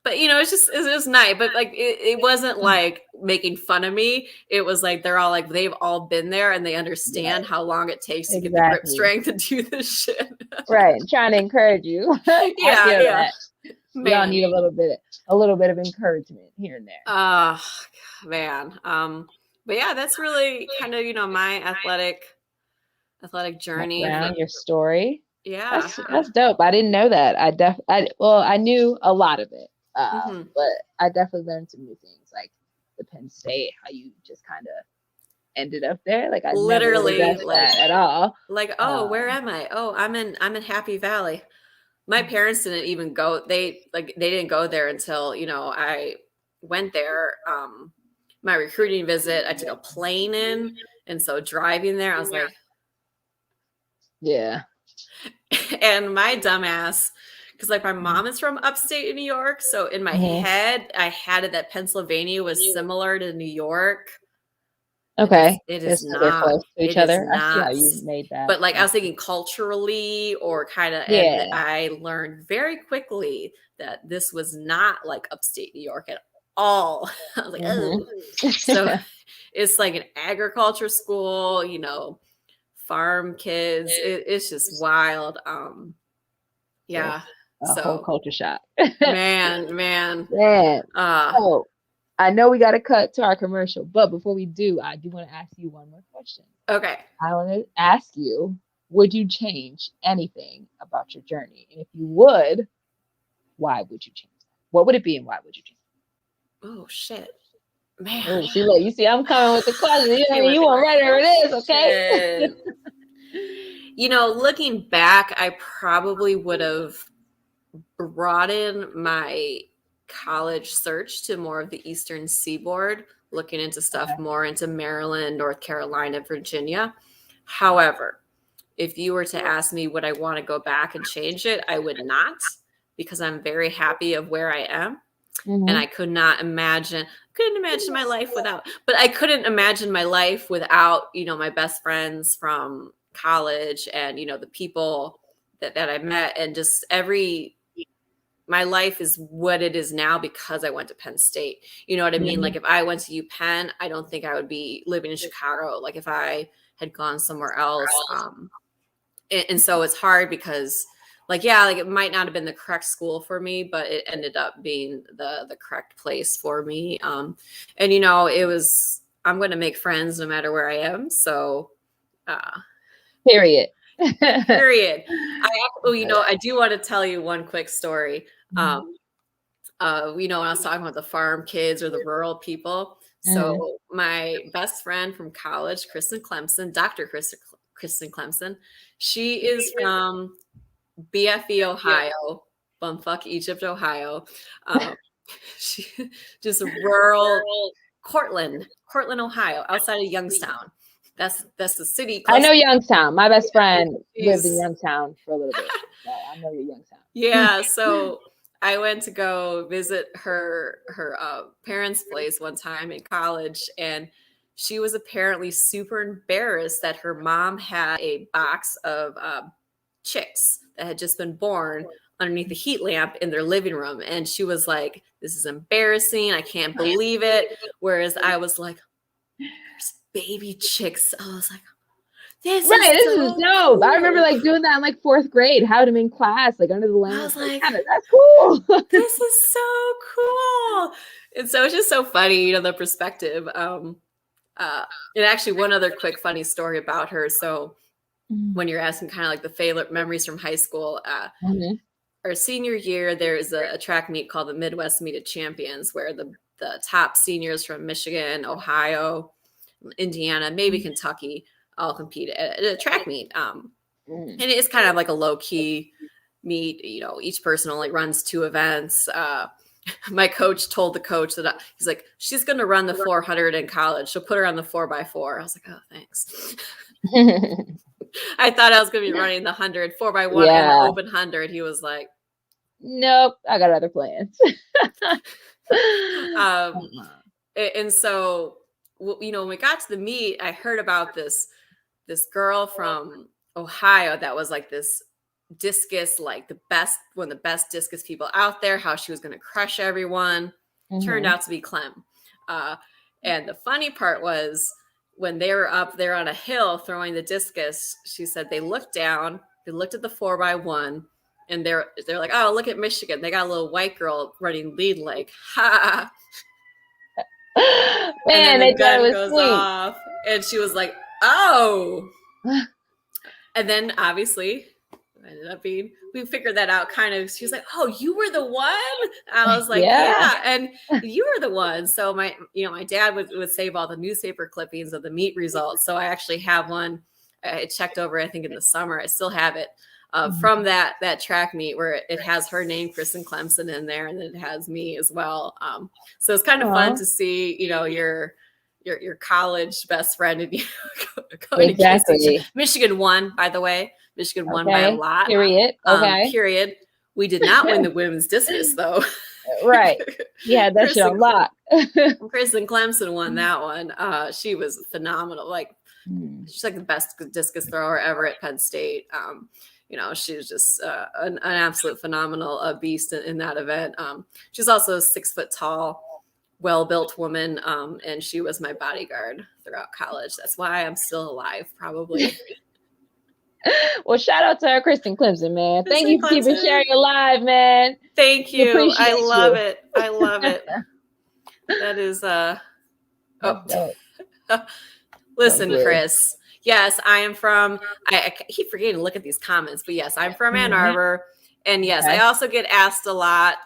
but you know, it was nice, but like, it wasn't like making fun of me. It was like, they're all like, they've all been there and they understand how long it takes to get the grip strength to do this shit. Right. Trying to encourage you. Yeah. We all need a little bit of encouragement here and there. Oh man. But yeah, that's really kind of, you know, my athletic journey. Your story. Yeah. That's dope. I didn't know that. I knew a lot of it. But I definitely learned some new things, like the Penn State, how you just kind of ended up there. Like I literally never that at all. Like, oh, where am I? Oh, I'm in Happy Valley. My parents didn't even go. They didn't go there until, you know, I went there. My recruiting visit, I took a plane in, and so driving there, I was like, yeah. And my dumbass. Because like my mom is from upstate New York. So in my head, I had it that Pennsylvania was similar to New York. Okay. It is not. They're close to each other. Not. I see how you made that. But like I was thinking culturally or kind of, and I learned very quickly that this was not like upstate New York at all. I was like, oh. So it's like an agriculture school, you know, farm kids. It's just wild. Yeah. A whole culture shock. man. So I know we got to cut to our commercial, but before we do, I do want to ask you one more question. Okay. I want to ask you, would you change anything about your journey? And if you would, why would you change that? What would it be and why would you change it? Oh, shit. Man. Oh, you see, I'm coming with the question. You want right where it is, okay? Looking back, I probably would have broadened my college search to more of the Eastern Seaboard, looking into stuff more into Maryland, North Carolina, Virginia. However, if you were to ask me would I want to go back and change it, I would not, because I'm very happy of where I am. And I couldn't imagine my life without, but I couldn't imagine my life without, my best friends from college and, the people that I met, and just my life is what it is now because I went to Penn State. You know what I mean? Like if I went to UPenn, I don't think I would be living in Chicago. Like if I had gone somewhere else. And so it's hard because it might not have been the correct school for me, but it ended up being the correct place for me. And it was, I'm going to make friends no matter where I am. So, period. I do want to tell you one quick story. When I was talking about the farm kids or the rural people. So my best friend from college, Dr. Kristen Clemson, she is from BFE, Ohio, bumfuck Egypt, Ohio. She just rural Cortland, Ohio, outside of Youngstown. That's the city. I know Youngstown. My best friend lived in Youngstown for a little bit. So I know your Youngstown. Yeah. So I went to go visit her parents' place one time in college, and she was apparently super embarrassed that her mom had a box of chicks that had just been born underneath the heat lamp in their living room. And she was like, this is embarrassing. I can't believe it. Whereas I was like, there's baby chicks. I was like, this is dope. I remember doing that in 4th grade, how to in class, under the lamp. I was like, that's cool. This is so cool. And so it's just so funny, the perspective. And actually one other quick funny story about her. So when you're asking kind of the favorite memories from high school, our senior year, there's a track meet called the Midwest Meet of Champions, where the top seniors from Michigan, Ohio, Indiana, maybe Kentucky, all compete at a track meet. And it's kind of a low key meet. Each person only runs 2 events. My coach told the coach that he's like, she's going to run the 400 in college. She'll put her on the 4x4. I was like, oh, thanks. I thought I was going to be running the 100, 4x1 and the open 100. He was like, nope, I got other plans. And so, when we got to the meet, I heard about this girl from Ohio that was this discus, one of the best discus people out there, how she was going to crush everyone. Turned out to be Clem. And the funny part was, when they were up there on a hill throwing the discus, she said they looked down, they looked at the 4x1, and they're like, oh, look at Michigan. They got a little white girl running lead leg. Ha! Man, and then the gun goes off, and she was like, oh. And then obviously ended up being, we figured that out kind of. She was like, oh, you were the one? I was like, yeah, and you were the one. So my dad would save all the newspaper clippings of the meet results. So I actually have one. I checked over, I think in the summer. I still have it from that track meet where it has her name, Kristen Clemson, in there, and then it has me as well. So it's kind of fun to see, your college best friend and going exactly. Michigan won, by the way. Michigan won by a lot. Period. Okay. Period. We did not win the women's discus, though. Right. Yeah, that's a lot. Kristen Clemson won that one. She was phenomenal. She's the best discus thrower ever at Penn State. She was just an absolute phenomenal beast in that event. She's also a 6 foot tall, well-built woman. And she was my bodyguard throughout college. That's why I'm still alive, probably. Well, shout out to our Kristen Clemson, man. Thank Kristen you for keeping Clemson. Sherry alive, man. Thank We you. I appreciate love you. it. I love it. That is That's dope. Listen, Bliss. Chris. Yes, I am from. I keep forgetting to look at these comments, but yes, I'm from Ann Arbor, and yes, Okay. I also get asked a lot.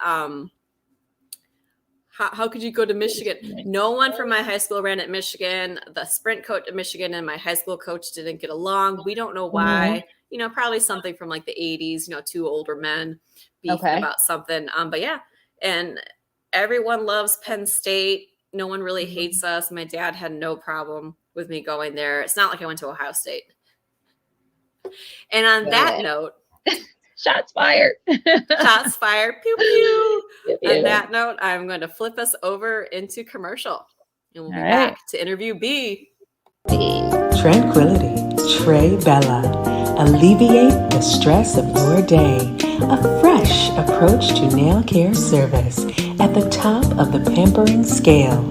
How could you go to Michigan? No one from my high school ran at Michigan. The sprint coach at Michigan and my high school coach didn't get along. We don't know why. You know, probably something from like the 80s, you know, two older men beefing about something. But yeah, and everyone loves Penn State. No one really hates us. My dad had no problem with me going there. It's not like I went to Ohio State. And on that note, shots fired. Shots fired. Pew, pew. Pew, pew. On that note, I'm going to flip us over into commercial. And we'll be back to interview B. Tranquility. Trey Bella. Alleviate the stress of your day. A fresh approach to nail care service at the top of the pampering scale.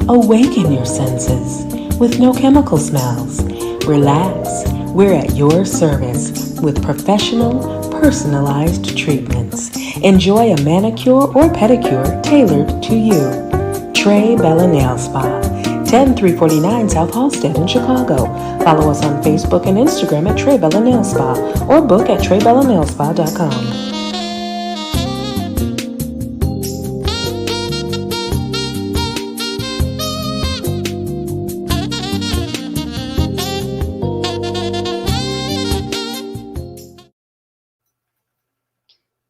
Awaken your senses with no chemical smells. Relax. We're at your service with professional, personalized treatments. Enjoy a manicure or pedicure tailored to you. Trey Bella Nail Spa, 10349 South Halsted in Chicago. Follow us on Facebook and Instagram at Trey Bella Nail Spa or book at TreyBellaNailSpa.com.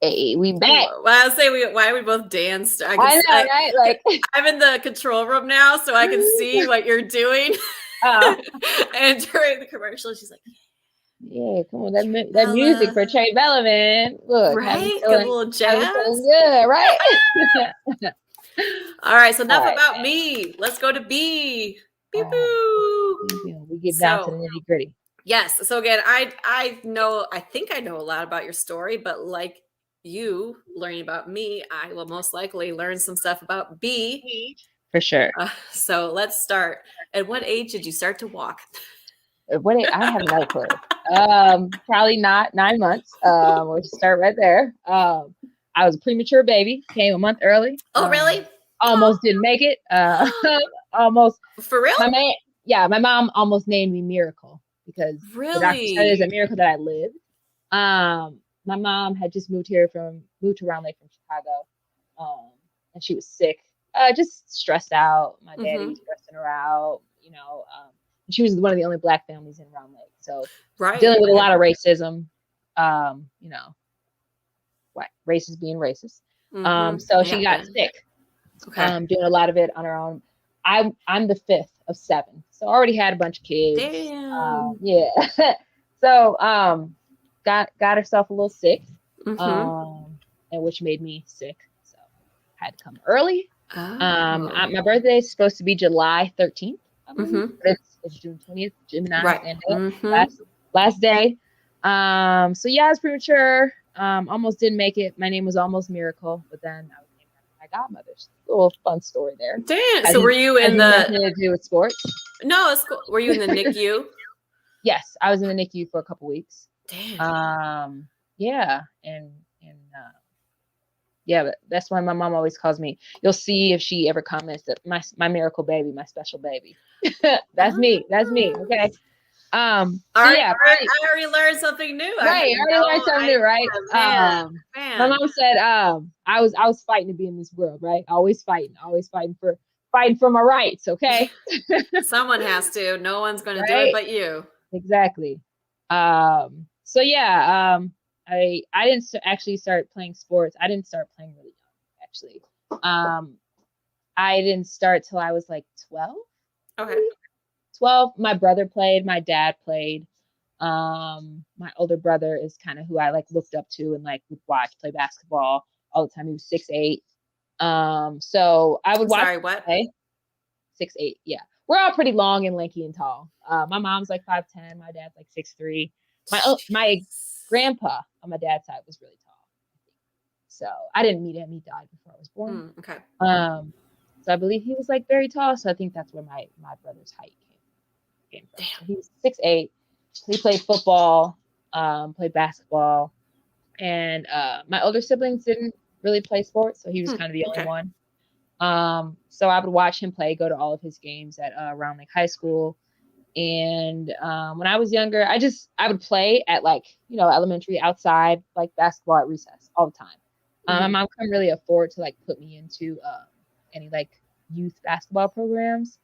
Hey, we back. Well, I'll say why we both danced. I know, right? Like I'm in the control room now, so I can see what you're doing. And during the commercial, she's like, "Yeah, come on, that music for Trey Bella, man. Look, right? Good little jazz. Good, right? All right. So enough about me. Let's go to B. Pew pew. We get down to the nitty gritty. Yes. So again, I think I know a lot about your story, but like you learning about me, I will most likely learn some stuff about B. For sure. So let's start. At what age did you start to walk? What age? I have no clue. Probably not 9 months. We'll just start right there. I was a premature baby, came a month early. Oh, really? Almost didn't make it. Almost. For real? My mom almost named me Miracle because the doctor said it was a miracle that I lived. My mom had just moved to Round Lake from Chicago, and she was sick, just stressed out. My daddy was stressing her out, you know. She was one of the only Black families in Round Lake, so dealing with a lot of racism, you know, racist being racist. So she got sick, doing a lot of it on her own. I'm the fifth of 7, so I already had a bunch of kids. Damn. So got herself a little sick, and which made me sick. So I had to come early. My birthday is supposed to be July 13th. But it's June 20th, Gemini. Right. Last day. So yeah, I was premature. Almost didn't make it. My name was almost Miracle, but then I was named after my godmother's. A little fun story there. Damn. So were you in nothing to do with sports? No, it's cool. Were you in the NICU? Yes, I was in the NICU for a couple weeks. Damn. Yeah, yeah, but that's why my mom always calls me. You'll see if she ever comments that my miracle baby, my special baby. That's me. Okay. I already learned something new. Right. I already learned something new, right? Man. My mom said, I was fighting to be in this world, right? Always fighting for my rights. Okay. Someone has to. No one's going to do it but you. Exactly. So yeah, I didn't actually start playing sports. I didn't start playing really young, actually. I didn't start till I was like 12. Okay. 12. My brother played. My dad played. My older brother is kind of who I like looked up to and like would watch play basketball all the time. He was 6'8". So I would watch. Sorry, what? 6'8". Yeah, we're all pretty long and lanky and tall. My mom's like 5'10". My dad's like 6'3". My grandpa on my dad's side was really tall. So I didn't meet him. He died before I was born. Okay. So I believe he was like very tall. So I think that's where my brother's height came from. So he was 6'8". He played football. played basketball. And my older siblings didn't really play sports, so he was kind of the only one. So I would watch him play, go to all of his games at around like high school. And when I was younger, I would play at like, elementary outside, like basketball at recess all the time. My mom couldn't really afford to like put me into any like youth basketball programs.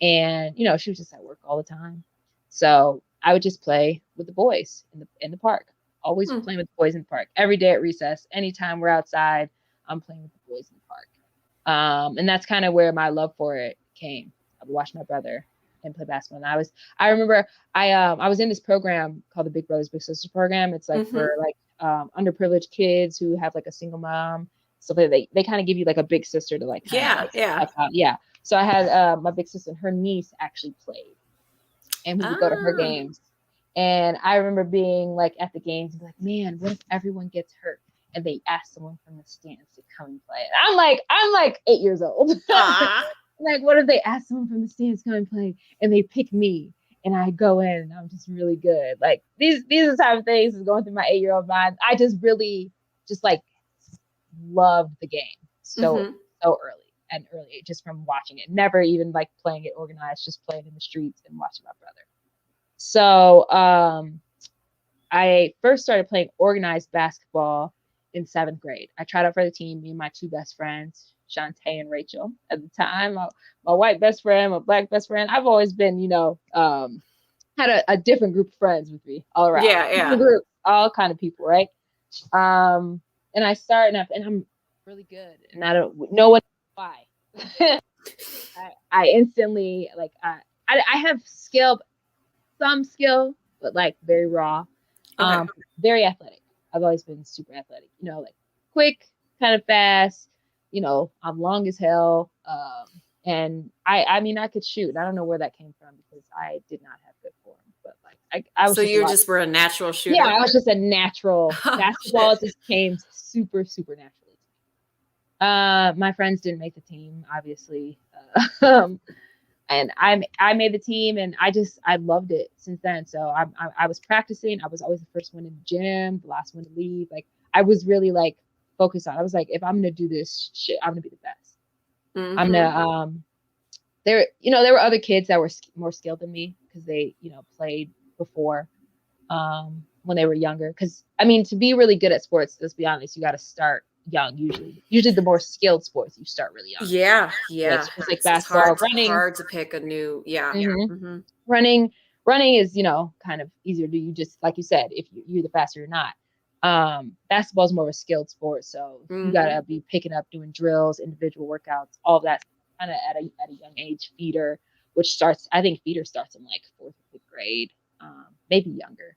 And, she was just at work all the time. So I would just play with the boys in the park. Always playing with the boys in the park. Every day at recess, anytime we're outside, I'm playing with the boys in the park. And that's kind of where my love for it came. I would watch my brother and play basketball. And I remember I was in this program called the Big Brothers Big Sisters program. It's like for like underprivileged kids who have like a single mom. So they kind of give you like a big sister to like yeah. So I had my big sister and her niece actually played, and we would go to her games. And I remember being like at the games and be like, man, what if everyone gets hurt and they ask someone from the stands to come and play? And I'm like 8 years old. Like, what if they ask someone from the stands to come and play and they pick me and I go in and I'm just really good? Like these are the type of things that's going through my 8-year-old mind. I just really just like loved the game so early, just from watching it. Never even like playing it organized, just playing in the streets and watching my brother. So I first started playing organized basketball in 7th grade. I tried out for the team, me and my 2 best friends, Shantae and Rachel. At the time, my white best friend, my black best friend. I've always been, had a different group of friends with me all around. Yeah. Group, all kind of people, right? And I started and I'm really good, and I don't know what why. I instantly like I have some skill, but like very raw. Very athletic. I've always been super athletic, like quick, kind of fast, I'm long as hell. And I mean, I could shoot. I don't know where that came from because I did not have good form, but like I was. So you just were a natural shooter. Yeah, I was just a natural. Basketball just came super, super naturally to me. My friends didn't make the team, obviously. And I made the team, and I loved it since then. So I was practicing. I was always the first one in the gym, the last one to leave. Like I was really like focused on. I was like, if I'm gonna do this shit, I'm gonna be the best. I'm gonna there were other kids that were more skilled than me because they played before when they were younger. Because I mean, to be really good at sports, let's be honest, you got to start young. Usually the more skilled sports you start really young. Yeah. Like basketball, running. Hard to pick a new Running is kind of easier to do. You just like you said, if you're the faster you're not. Basketball is more of a skilled sport, so you gotta be picking up doing drills, individual workouts, all of that kind of at a young age. Feeder starts in like 4th or 5th grade, maybe younger.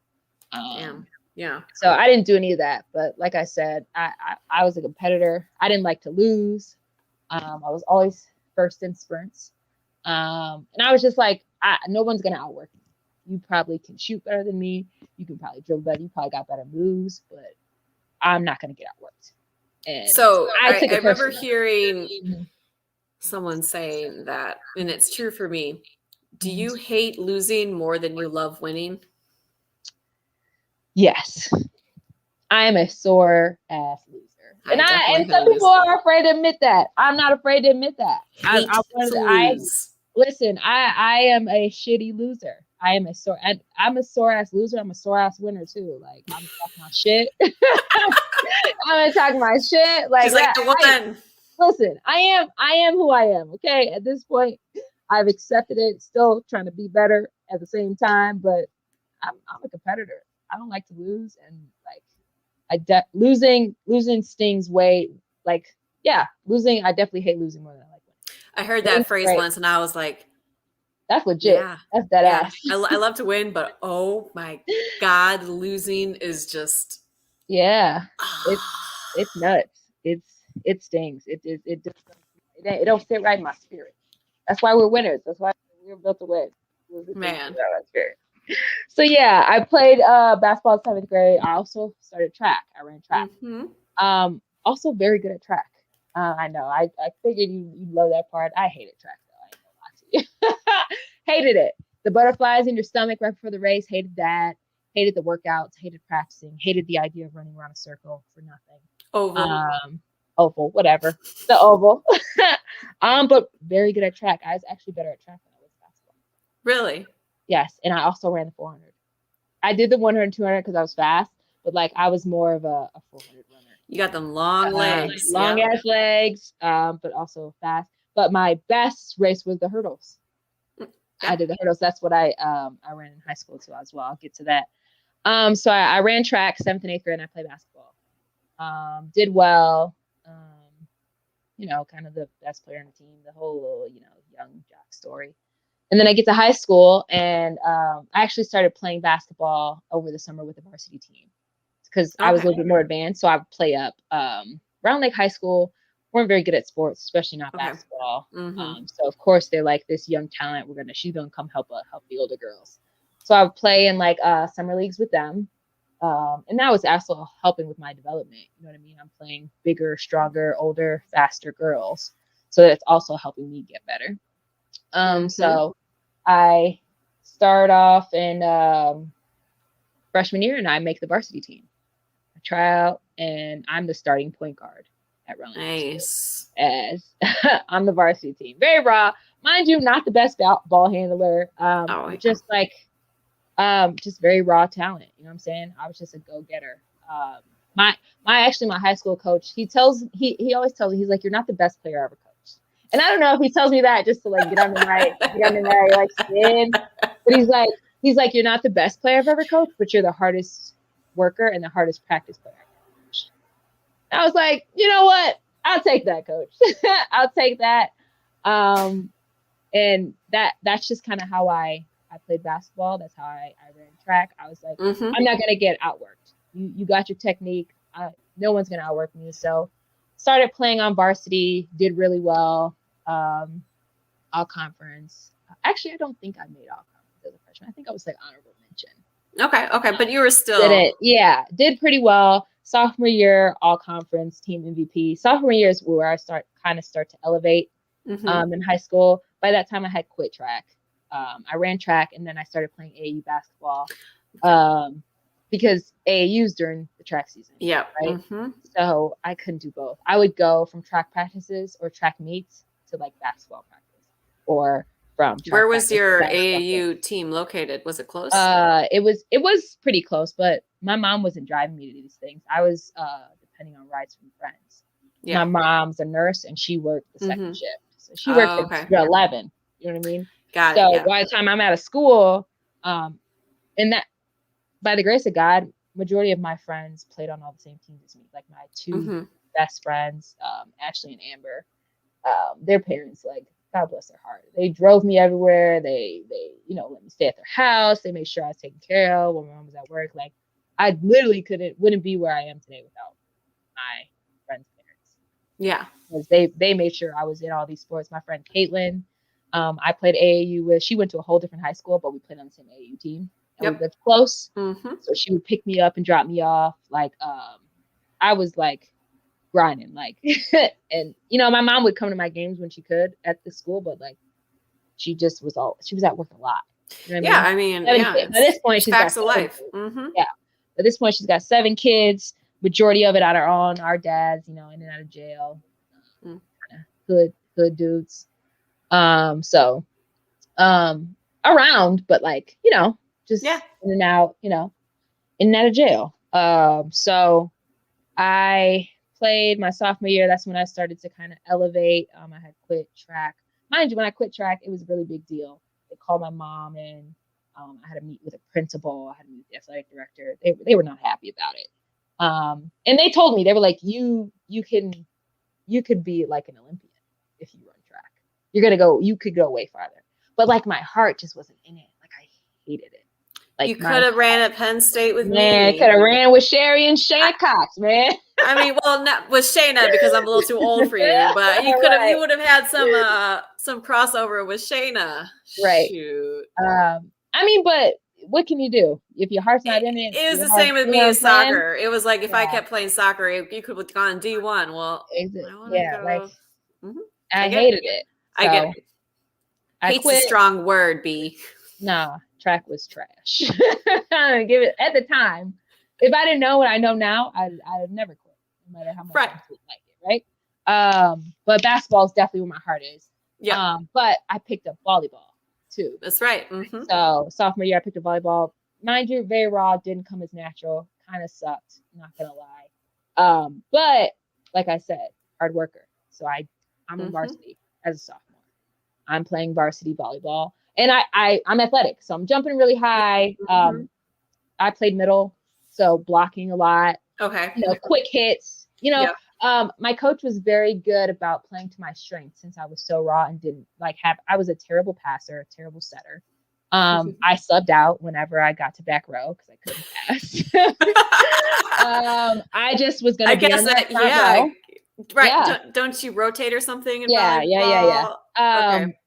So I didn't do any of that, but like I said, I was a competitor. I didn't like to lose. I was always first in sprints, and I was just like, no one's gonna outwork me. You probably can shoot better than me. You can probably dribble better. You probably got better moves, but I'm not going to get outworked. And so I remember hearing someone saying that, and it's true for me. Do you hate losing more than you love winning? Yes. I am a sore ass loser. And some people are afraid to admit that. I'm not afraid to admit that. Listen, I am a shitty loser. I'm a sore ass loser. I'm a sore ass winner too. Like I'm talking my shit. I'm talking my shit. Like, listen, I am who I am. Okay. At this point, I've accepted it. Still trying to be better at the same time, but I'm a competitor. I don't like to lose, and like losing stings way. Like losing. I definitely hate losing more than I like winning. I heard that phrase once, and I was like, that's legit. Yeah, that's dead ass. I love to win, but oh my God, losing is just. Yeah, it's nuts. It stings. It don't sit right in my spirit. That's why we're winners. That's why we're built to win. Man. So yeah, I played basketball in 7th grade. I also started track. I ran track. Also very good at track. I know. I figured you love that part. I hated track though. I ain't gonna lie to you. Hated it. The butterflies in your stomach right before the race. Hated that. hated the workouts, hated practicing, hated the idea of running around a circle for nothing. Oval, whatever. The oval. But very good at track. I was actually better at track than I was basketball. Really? Yes. And I also ran the 400. I did the 100 and 200 because I was fast, but like I was more of a 400 runner. You got them long legs. Long ass legs, but also fast. But my best race was the hurdles. I did the hurdles. That's what I ran in high school too as well. I'll get to that. So I ran track 7th and 8th grade, and I played basketball. Did well. Kind of the best player on the team, the whole, young jock story. And then I get to high school, and I actually started playing basketball over the summer with the varsity team because I was a little bit more advanced. So I would play up around like high school. Weren't very good at sports, especially not basketball. So of course they're like, this young talent, she's gonna come help the older girls. So I would play in like summer leagues with them. And that was also helping with my development. You know what I mean? I'm playing bigger, stronger, older, faster girls. So that's also helping me get better. So I start off in freshman year and I make the varsity team. I try out and I'm the starting point guard at Rutland. Nice. As I'm the varsity team. Very raw. Mind you, not the best ball handler. Just very raw talent. You know what I'm saying? I was just a go-getter. My high school coach, he always tells me, he's like, you're not the best player I ever coached. And I don't know if he tells me that just to like get on my like skin. But he's like, you're not the best player I've ever coached, but you're the hardest worker and the hardest practice player I've ever coached. And I was like, you know what? I'll take that, coach. I'll take that. And that's just kind of how I played basketball. That's how I ran track. I was like, I'm not going to get outworked. You got your technique. No one's going to outwork me. So started playing on varsity, did really well. All conference. Actually, I don't think I made all conference as a freshman. I think I was like honorable mention. Okay. But you were still. Did it. Yeah. Did pretty well. Sophomore year, all conference, team MVP. Sophomore year is where I start to elevate in high school. By that time, I had quit track. I ran track and then I started playing AAU basketball because AAU's during the track season. Yeah. Right. So I couldn't do both. I would go from track practices or track meets to like basketball practice or from. Where was your AAU team located? Was it close? It was pretty close, but my mom wasn't driving me to these things. I was depending on rides from friends. Yeah. My mom's a nurse and she worked the second shift. So she worked at 11. You know what I mean? Got it. By the time I'm out of school, and that by the grace of God, majority of my friends played on all the same teams as me. Like my two best friends, Ashley and Amber, their parents, like, God bless their heart. They drove me everywhere. They let me stay at their house. They made sure I was taken care of when my mom was at work. Like I literally wouldn't be where I am today without my friends' parents. Yeah. Because they made sure I was in all these sports. My friend Caitlin, I played AAU with. She went to a whole different high school, but we played on the same AAU team. And we lived close. So she would pick me up and drop me off. Like I was like grinding, like, and my mom would come to my games when she could at the school, but like she was at work a lot. You know what I mean? At this point, she's facts got of life. Yeah. At this point, she's got 7 kids. Majority of it on her own. Our dads, in and out of jail. Good dudes. So around, but like, just in and out, in and out of jail. So I played my sophomore year. That's when I started to kind of elevate. I had quit track. Mind you, when I quit track, it was a really big deal. They called my mom in. I had to meet with a principal. I had to meet with the athletic director. They were not happy about it. And they told me, they were like, you could be like an Olympian if you run track. You could go way farther. But like my heart just wasn't in it. Like I hated it. Like you could have ran at Penn State with me. I could have ran with Sherry and Shayna Cox, man. I mean, well, not with Shayna because I'm a little too old for you, but you would have had some crossover with Shayna. Right. Shoot. I mean, but what can you do if your heart's not in it? It was the same with me as soccer. It was like if I kept playing soccer, you could have gone D1. Well, I hated it. So I get it. Hate's a strong word, B. No, track was trash. Give it at the time. If I didn't know what I know now, I'd never quit, no matter how much I didn't like it, right? But basketball is definitely where my heart is. Yeah. But I picked up volleyball too. That's right. Mm-hmm. So sophomore year, I picked up volleyball. Mind you, very raw, didn't come as natural. Kind of sucked, not gonna lie. But like I said, hard worker. So I'm in varsity as a sophomore. I'm playing varsity volleyball, and I'm athletic, so I'm jumping really high. I played middle, so blocking a lot. Okay. Quick hits. My coach was very good about playing to my strengths since I was so raw and didn't I was a terrible passer, a terrible setter. I subbed out whenever I got to back row because I couldn't pass. I just was going to be on that front row. Right. Yeah. Don't you rotate or something? In yeah. Okay.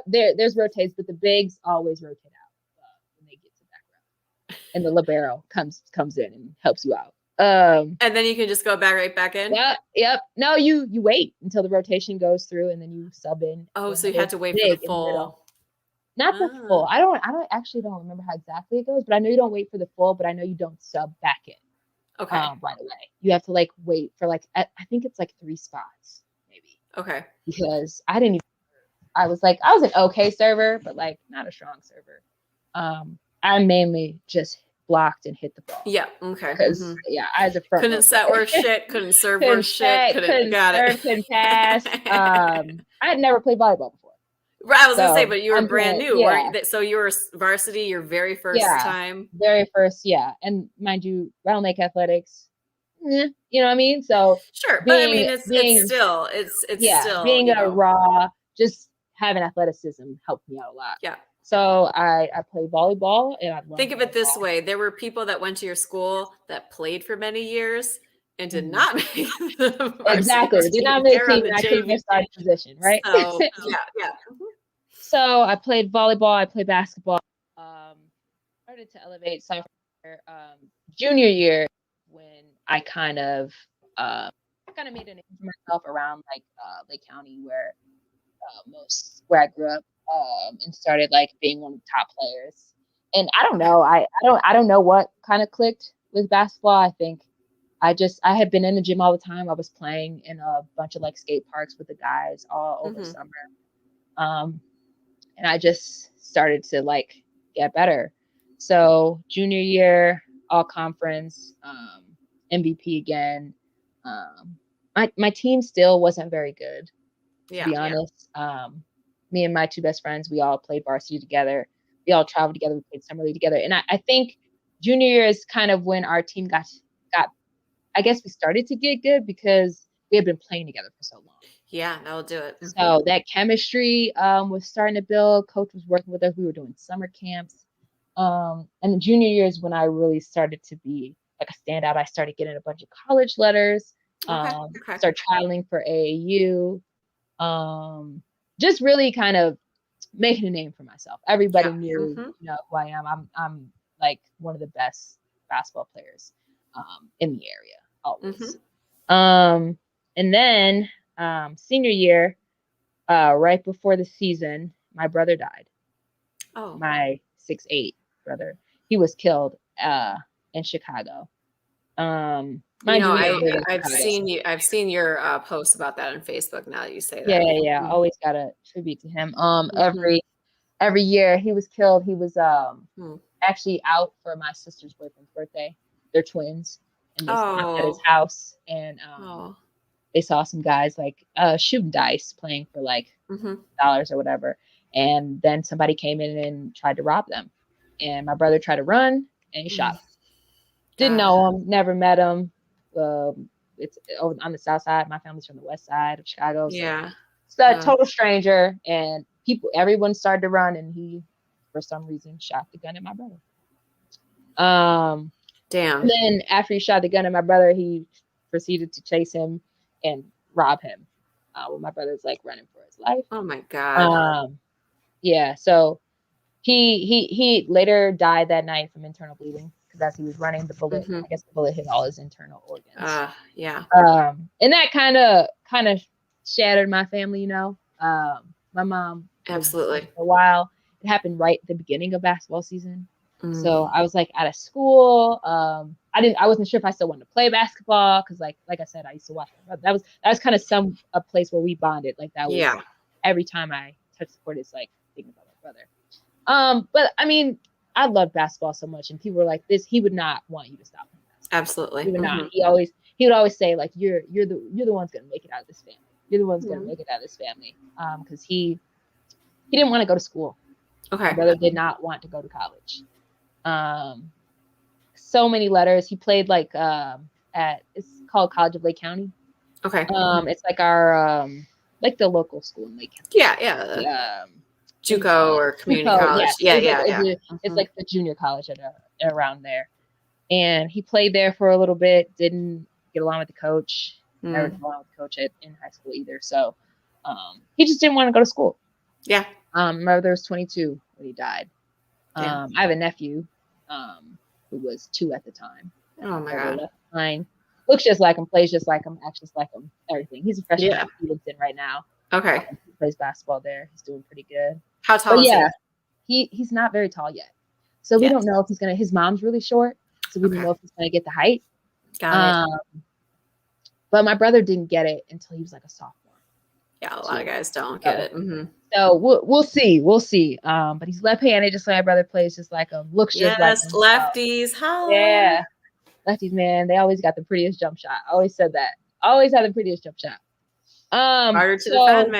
There's rotates, but the bigs always rotate out when they get to back row. And the libero comes in and helps you out. And then you can just go right back in? Yep. No, you wait until the rotation goes through and then you sub in. Oh, so you had to wait for the full. Not the full. I don't remember how exactly it goes, but I know you don't wait for the full, but I know you don't sub back in. Okay. Right away. You have to wait for I think it's 3 spots, maybe. Okay. Because I was an okay server, but not a strong server. I mainly just blocked and hit the ball. Yeah. Okay. Because I was a front. Couldn't set worth shit. Couldn't serve worth shit. Couldn't serve, couldn't pass. I had never played volleyball before. Right, I was gonna say, but you were brand new, weren't so you were varsity your very first time? Very first, yeah. And mind you, Round Lake Athletics, you know what I mean? So sure, but I mean it's still being a raw, just having athleticism helped me out a lot. Yeah. So I played volleyball and I think of it this way. There were people that went to your school that played for many years and did not make the exactly. Did not make the team. I couldn't get started position, right? So, yeah. So I played volleyball. I played basketball. Started to elevate sophomore year. Junior year, when I kind of made a name for myself around Lake County, where I grew up, and started being one of the top players. And I don't know. I don't know what kind of clicked with basketball. I think I had been in the gym all the time. I was playing in a bunch of skate parks with the guys all over summer. And I just started to get better. So junior year, all conference, MVP again. My team still wasn't very good, to be honest. Me and my 2 best friends, we all played varsity together. We all traveled together. We played summer league together. And I think junior year is kind of when our team got, I guess we started to get good because we had been playing together for so long. Yeah, that'll do it. So that chemistry was starting to build. Coach was working with us. We were doing summer camps. And the junior year is when I really started to be a standout. I started getting a bunch of college letters. Started traveling for AAU. Just really kind of making a name for myself. Everybody knew who I am. I'm one of the best basketball players in the area always. And then senior year, right before the season, my brother died. Oh, my 6'8" brother. He was killed in Chicago. I've seen your post about that on Facebook. Now that you say that, yeah. Always got a tribute to him. Every year he was killed. He was actually out for my sister's boyfriend's birthday. They're twins, and they stopped at his house, and they saw some guys shooting dice, playing for $dollars or whatever, and then somebody came in and tried to rob them, and my brother tried to run, and he shot him. Didn't know him, never met him. It's on the south side. My family's from the west side of Chicago. So it's a total stranger, and everyone started to run, and he, for some reason, shot the gun at my brother. Damn. And then after he shot the gun at my brother, he proceeded to chase him and rob him. When my brother's running for his life. Oh my God. So he later died that night from internal bleeding because as he was running, the bullet, I guess the bullet hit all his internal organs. And that kind of shattered my family. My mom absolutely for a while, it happened right at the beginning of basketball season. So I was like out of school. I wasn't sure if I still wanted to play basketball because like I said, I used to watch my brother. That was kind of a place where we bonded. Like that was like, every time I touch the court, it's like thinking about my brother. But I mean, I loved basketball so much, and people were like, he would not want you to stop playing basketball. Absolutely. He would not. He would always say like, you're the ones gonna make it out of this family. You're the ones gonna make it out of this family. Because he didn't want to go to school. Okay. My brother did not want to go to college. So many letters. He played like it's called College of Lake County. Okay. It's like our like the local school in Lake County. Yeah. JUCO or community college. Yes. It's like the junior college around there. And he played there for a little bit. Didn't get along with the coach. Never got along with the coach in high school either. So he just didn't want to go to school. Yeah. My brother was 22 when he died. I have a nephew who was 2 at the time. Oh my God. Behind. Looks just like him, plays just like him, acts just like him, everything. He's a freshman at Stevenson right now. Okay. He plays basketball there. He's doing pretty good. How tall is he? He's not very tall yet. So we don't know if he's going to, his mom's really short. So we don't know if he's going to get the height. Got it. But my brother didn't get it until he was like a sophomore. Yeah, a lot of guys don't get it. So we'll see. But he's left-handed, just like my brother, plays just like him, looks just like him. Lefties. How? Yeah. Lefties, man, they always got the prettiest jump shot. I always said that. Always had the prettiest jump shot. Harder to defend,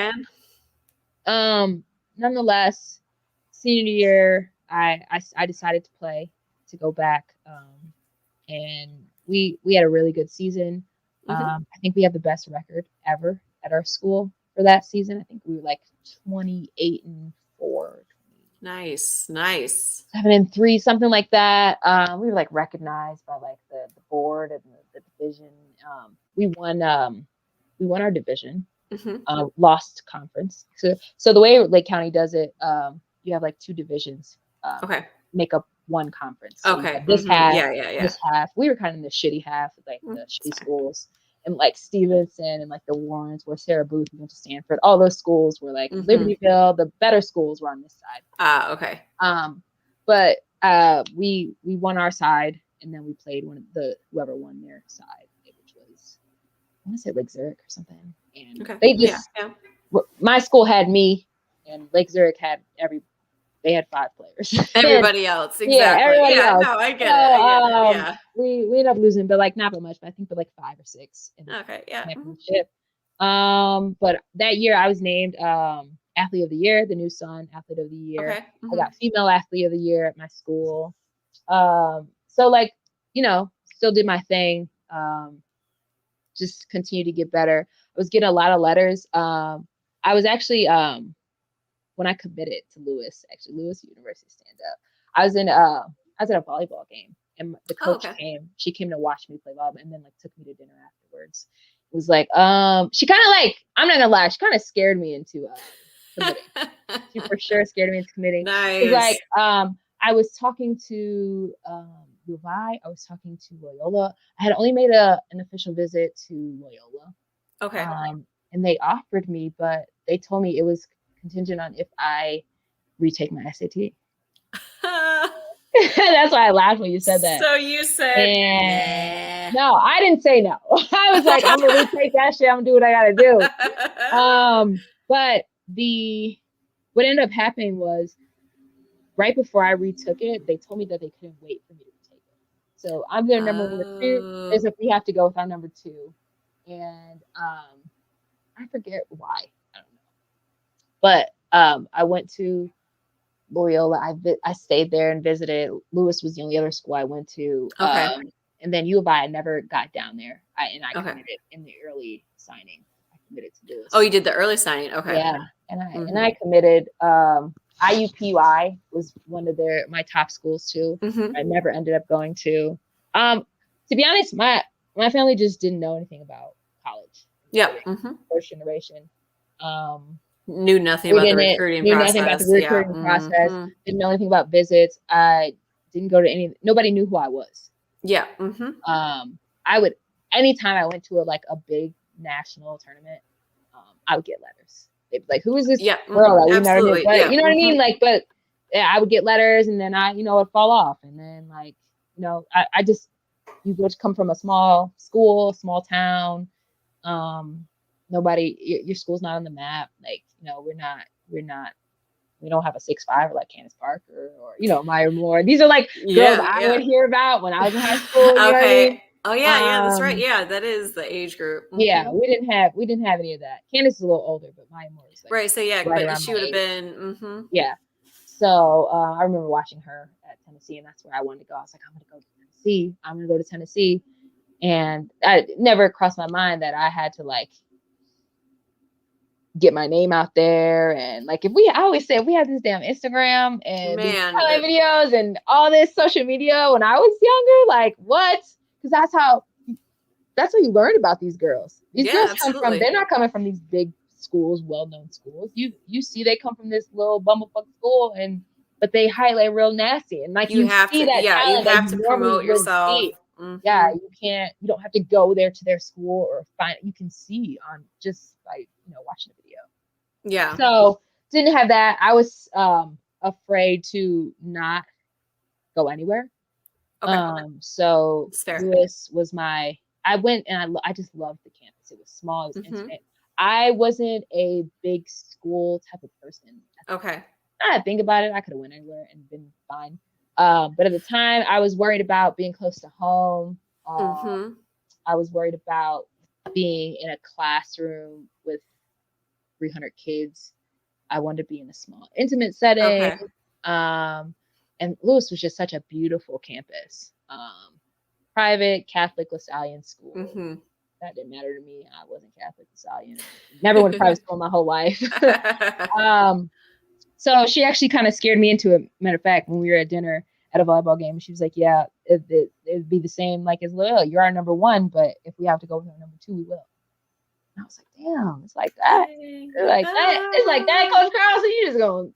man. Nonetheless, senior year, I decided to go back. And we had a really good season. I think we have the best record ever at our school for that season. I think we were like 28-4. Nice. 7-3, something like that. We were like recognized by like the board and the division. We won our division. Lost conference. So the way Lake County does it, you have like 2 divisions. Make up one conference. So this half, this half. We were kind of in the shitty half, like the shitty schools. And like Stevenson and like the Warrens, where Sarah Booth went to Stanford, all those schools were like Libertyville. The better schools were on this side. Okay. But we won our side, and then we played whoever won their side, which was, I want to say Lake Zurich or something. And they just my school had me, and Lake Zurich had they had 5 players. Everybody else, exactly. Everybody else. No, I get it. We ended up losing, but like not by much. But I think by like 5 or 6 in the championship. But that year I was named Athlete of the Year, the new Sun Athlete of the Year. I got Female Athlete of the Year at my school. So like, still did my thing. Just continue to get better. I was getting a lot of letters. I was actually when I committed to Lewis University Stand Up, I was at a volleyball game, and the coach came. She came to watch me play volleyball, and then like took me to dinner afterwards. It was like, she kind of like, I'm not gonna lie, she kind of scared me into committing. She for sure scared me into committing. Nice. It was like, I was talking to Levi, I was talking to Loyola. I had only made an official visit to Loyola. Okay. And they offered me, but they told me it was contingent on if I retake my SAT. That's why I laughed when you said that. So you said, no, I didn't say no. I was like, I'm gonna retake that shit. I'm gonna do what I gotta do. But what ended up happening was right before I retook it, they told me that they couldn't wait for me to retake it. So I'm their number 1 recruit. As if we have to go with our number 2, and I forget why. I don't know. But I went to Loyola. I stayed there and visited. Lewis was the only other school I went to. And then U of I never got down there. I committed in the early signing. I committed to Lewis. Oh, you did the early signing. Okay. Yeah, and I committed. IUPUI was one of my top schools too. I never ended up going to. To be honest, my family just didn't know anything about college. Yeah. First generation. Knew nothing about the recruiting process. Didn't know anything about visits. I didn't go to nobody knew who I was. Yeah. I would, anytime I went to a big national tournament, I would get letters. They'd be like, who is this girl that we never knew? But you know what I mean? Like, but I would get letters, and then it'd fall off, and then I just you just come from a small school, small town. Your school's not on the map. We don't have a 6'5" like Candace Parker or Maya Moore. These are like girls I would hear about when I was in high school. You know what I mean? Oh yeah, that's right. Yeah, that is the age group. Yeah, we didn't have any of that. Candace is a little older, but Maya Moore is right. So yeah, right but she would have been. Yeah. So I remember watching her at Tennessee, and that's where I wanted to go. I was like, I'm going to go to Tennessee. I'm going to go to Tennessee. And I never crossed my mind that I had to get my name out there. And I always say, if we had this damn Instagram and these highlight videos and all this social media when I was younger, what? Because that's what you learn about these girls. These girls they're not coming from these big schools, well-known schools. You see they come from this little bumblefuck school, but they highlight real nasty. And you have to, you have to promote yourself. Yeah, you don't have to go there to their school or you can see on just by watching the video. Yeah. So didn't have that. I was afraid to not go anywhere. Okay. So Bliss was I went and I just loved the campus. It was small, it was intimate. I wasn't a big school type of person. Okay. I think about it, I could have went anywhere and been fine. But at the time, I was worried about being close to home. I was worried about being in a classroom with 300 kids. I wanted to be in a small, intimate setting. Okay. And Lewis was just such a beautiful campus. Private Catholic LaSallian school. That didn't matter to me. I wasn't Catholic LaSallian. Never went to private school my whole life. So she actually kind of scared me into it. Matter of fact, when we were at dinner at a volleyball game, she was like, yeah, it'd be the same as Lil. You're our number one, but if we have to go with our number two, we will. And I was like, damn, it's like that. It's like that, Coach Carlson. You just going.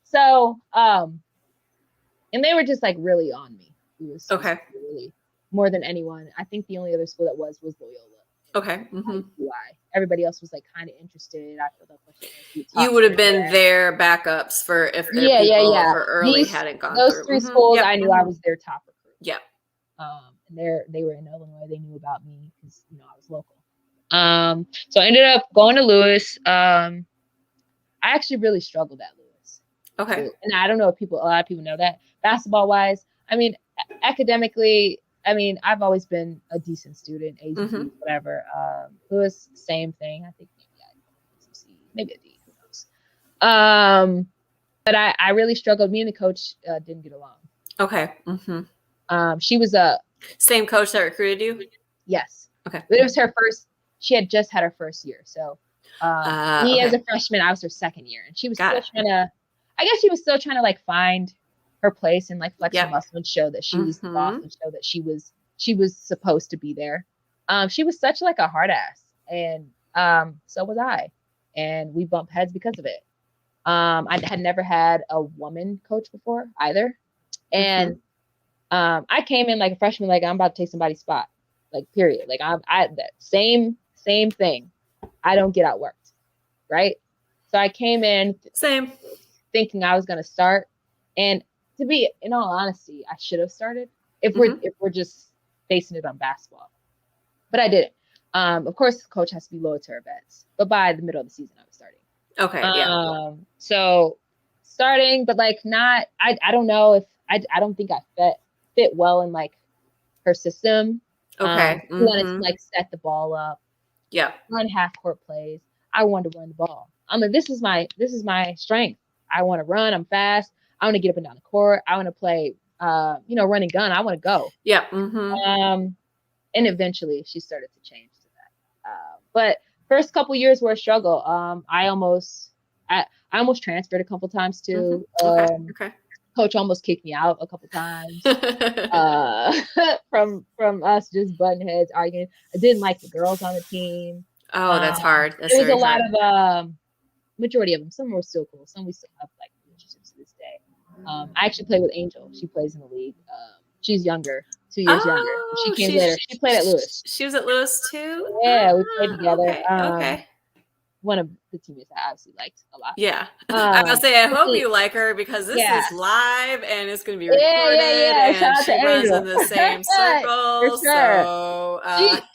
So, and they were just really on me. It was really more than anyone. I think the only other school that was Loyola. Okay. Everybody else was kind of interested. I feel you would have been their backups for if for early hadn't gone those through. 3 schools. I knew I was their top recruit. Yeah. And they were in Illinois. They knew about me because I was local. So I ended up going to Lewis. I actually really struggled at Lewis. Okay. And I don't know if a lot of people know that. Basketball wise, academically, I've always been a decent student, ACT, whatever. Lewis, same thing. I think maybe a D, who knows. But I really struggled. Me and the coach didn't get along. Okay. She was a same coach that recruited you? Yes. Okay. But it was her first. She had just had her first year. So me as a freshman, I was her second year, and she was still trying to. I guess she was still trying to find her place and flex her muscle and show that she was the boss and show that she was supposed to be there. She was such a hard ass, and so was I, and we bumped heads because of it. I had never had a woman coach before either, and I came in like a freshman, I'm about to take somebody's spot, period. I that same thing. I don't get outworked, right? So I came in thinking I was gonna start, and to be in all honesty, I should have started if we're just basing it on basketball, but I didn't. Of course, the coach has to be loyal to her vets, but by the middle of the season, I was starting. Okay. Yeah. So starting, but not. I don't know if I don't think I fit well in her system. Okay. We wanted to set the ball up. Yeah. Run half court plays. I wanted to run the ball. This is my strength. I want to run. I'm fast. I want to get up and down the court. I want to play, run and gun. I want to go. Yeah. And eventually she started to change to that. But first couple years were a struggle. I almost transferred a couple times too. Okay. Coach almost kicked me out a couple times from us just butting heads arguing. I didn't like the girls on the team. Oh, that's hard. There was a lot of majority of them. Some were still cool. Some we still have relationships to this day. I actually played with Angel. She plays in the league. She's younger, 2 years younger. She came later. She played at Lewis. She was at Lewis too? Yeah, we played together. Okay. one of the teammates I obviously liked a lot. Yeah. I was say, I hope especially- you like her because this Yeah. is live and it's going to be Yeah, recorded. yeah. Shout And out she to runs Angel. in the same circle. For sure. So,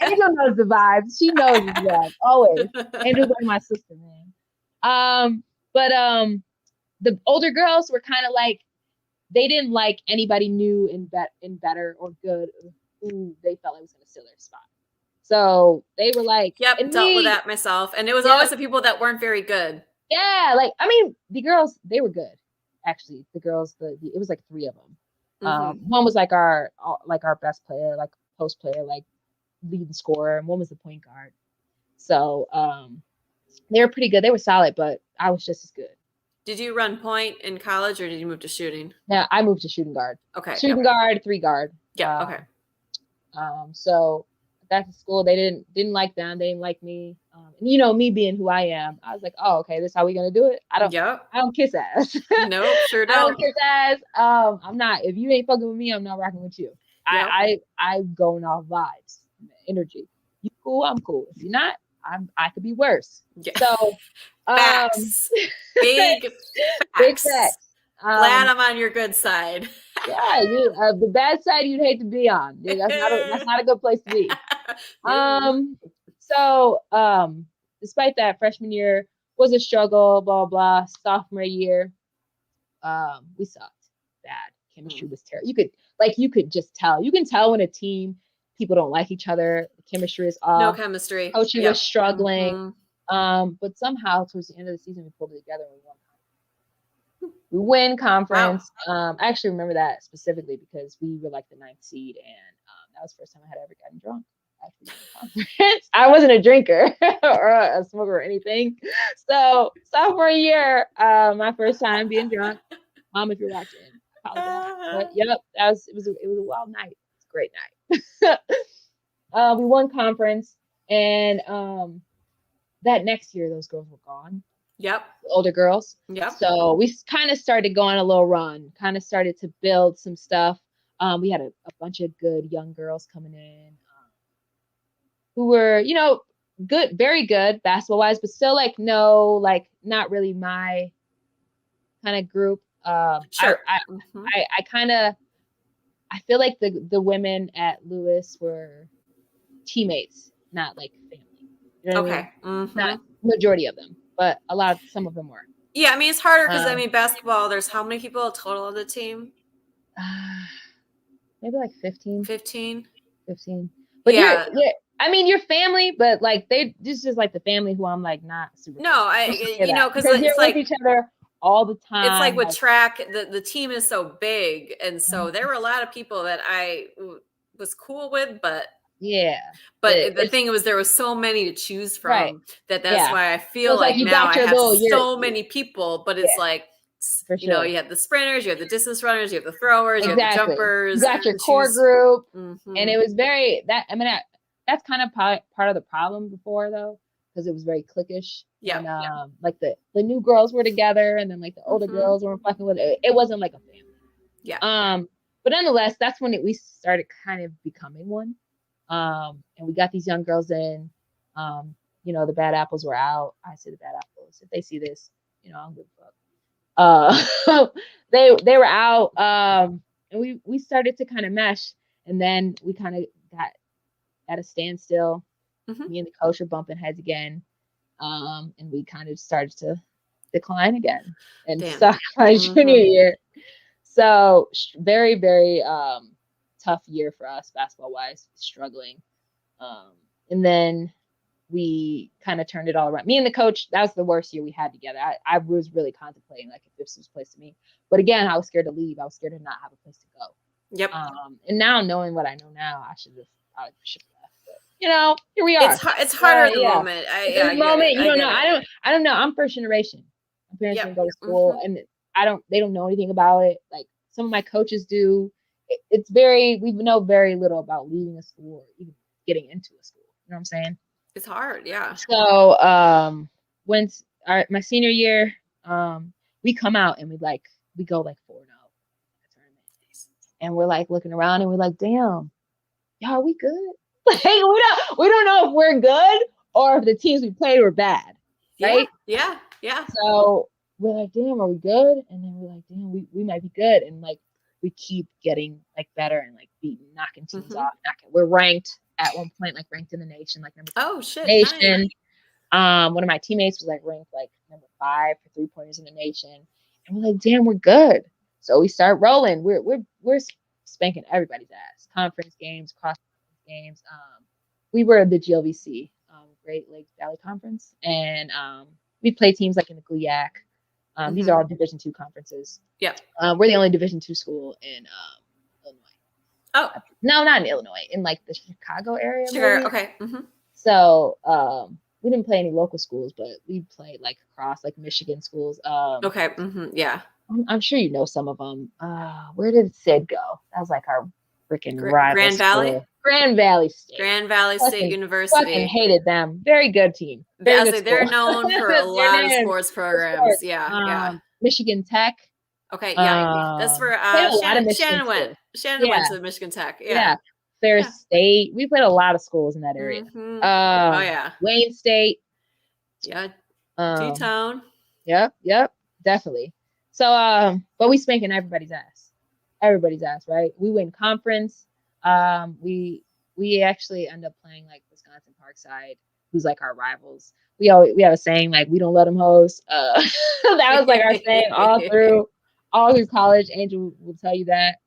Angel knows the vibes. She knows the vibes, always. Angel's like my sister, man. But the older girls were kind of like, they didn't like anybody new and better or good who they felt like was going to steal their spot. So they were like, yep, dealt with that myself. And it was always the people that weren't very good. Yeah, like, I mean, the girls, they were good. Actually, the girls, it was like 3 of them. One was like our best player, like post player, like leading scorer, and one was the point guard. So they were pretty good. They were solid, but I was just as good. Did you run point in college or did you move to shooting? Yeah, I moved to shooting guard. Okay. Shooting guard, 3 guard. Yeah. Okay. So back to school, they didn't like them. They didn't like me. And me being who I am, I was like, oh, okay, this is how we gonna do it. I don't kiss ass. Nope, sure don't. I don't kiss ass. I'm not. If you ain't fucking with me, I'm not rocking with you. Yep. I'm going off vibes, energy. You cool? I'm cool. If you're not, I could be worse. Yeah. So facts. Big facts. Glad I'm on your good side. Yeah, the bad side you'd hate to be on. Dude, that's not a good place to be. So despite that, freshman year was a struggle, blah blah. Sophomore year, we sucked bad. Chemistry was terrible. You could just tell. You can tell when a team, people don't like each other. The chemistry is off. No chemistry. Coaching was struggling. But somehow towards the end of the season we pulled it together and we won. We win conference. Wow. I actually remember that specifically because we were like the 9th seed, and that was the first time I had ever gotten drunk. I wasn't a drinker or a smoker or anything. So sophomore year, my first time being drunk. Mom, if you're watching, apologize. But yep, it was a wild night. It's a great night. We won conference, and that next year those girls were gone. Yep. Older girls. Yep. So we kind of started going a little run, kind of started to build some stuff. We had a bunch of good young girls coming in who were, good, very good basketball wise, but still not really my kind of group. Sure. I feel like the women at Lewis were teammates, not like family. You know what I mean? Not majority of them, but some of them were. Yeah, I mean, it's harder because basketball, there's how many people total on the team? Maybe like 15. 15. But yeah, I mean, your family, but like this is like the family who I'm like not super. No, because it's like each other all the time. It's like with track, the team is so big, and so there were a lot of people that I was cool with, but yeah. But the thing was, there was so many to choose from right. that's why I feel like now I have so many people, but it's like. For sure. You have the sprinters, you have the distance runners, you have the throwers, you have the jumpers. You got your core group, and it was that's kind of part of the problem before though, because it was very cliquish. Yeah. And, like the new girls were together, and then like the older girls weren't fucking with it. It wasn't like a family. Yeah. But nonetheless, that's when we started kind of becoming one. And we got these young girls in. The bad apples were out. I say the bad apples. If they see this, I don't give a fuck. They were out, and we started to kind of mesh, and then we kind of got at a standstill. Me and the coach were bumping heads again, and we kind of started to decline again and suck my junior year. So very, very tough year for us basketball wise, struggling, and then we kind of turned it all around. Me and the coach, that was the worst year we had together. I was really contemplating like if this was a place to me. But again, I was scared to leave. I was scared to not have a place to go. Yep. And now knowing what I know now, I should have left. But, here we are. It's harder at the moment. In the moment, you don't know. I don't know. I'm first generation. My parents didn't go to school, and they don't know anything about it. Like some of my coaches do. We know very little about leaving a school or even getting into a school. You know what I'm saying? It's hard, yeah. So my senior year, we come out and we go like 4-0 and we're like looking around and we're like, damn, y'all, are we good? Like we don't know if we're good or if the teams we played were bad. right? Yeah. So we're like, damn, are we good? And then we're like, damn, we might be good. And like we keep getting like better and like knocking teams off. We're ranked at one point, like ranked in the nation, like number 2 in the nation. Nice. One of my teammates was like ranked like number 5 for 3-pointers in the nation. And we're like, damn, we're good. So we start rolling. We're spanking everybody's ass. Conference games, cross games. We were the GLVC, Great Lakes Valley Conference, and we play teams like in the GLIAC. These are all Division II conferences. Yep. We're the only Division II school in Illinois. Oh. No, not in Illinois, in like the Chicago area. Sure. Okay. So we didn't play any local schools, but we played like across like Michigan schools. Okay. Yeah. I'm sure you know some of them. Where did Sid go? That was like our freaking rival. Grand Valley? School. Grand Valley State. Grand Valley State University. Fucking hated them. Very good team. Very good they're known for a lot of sports programs. Yeah. Michigan Tech. Okay, yeah. That's where Shannon went. Shannon went to Michigan Tech. Yeah. Fair State. We played a lot of schools in that area. Oh yeah. Wayne State. Yeah. D-Town. Yep. Definitely. So but we spanking everybody's ass. Right? We win conference. We actually end up playing like Wisconsin Parkside, who's like our rivals. We have a saying like we don't let them host. That was like our saying all through college. Angel will tell you that.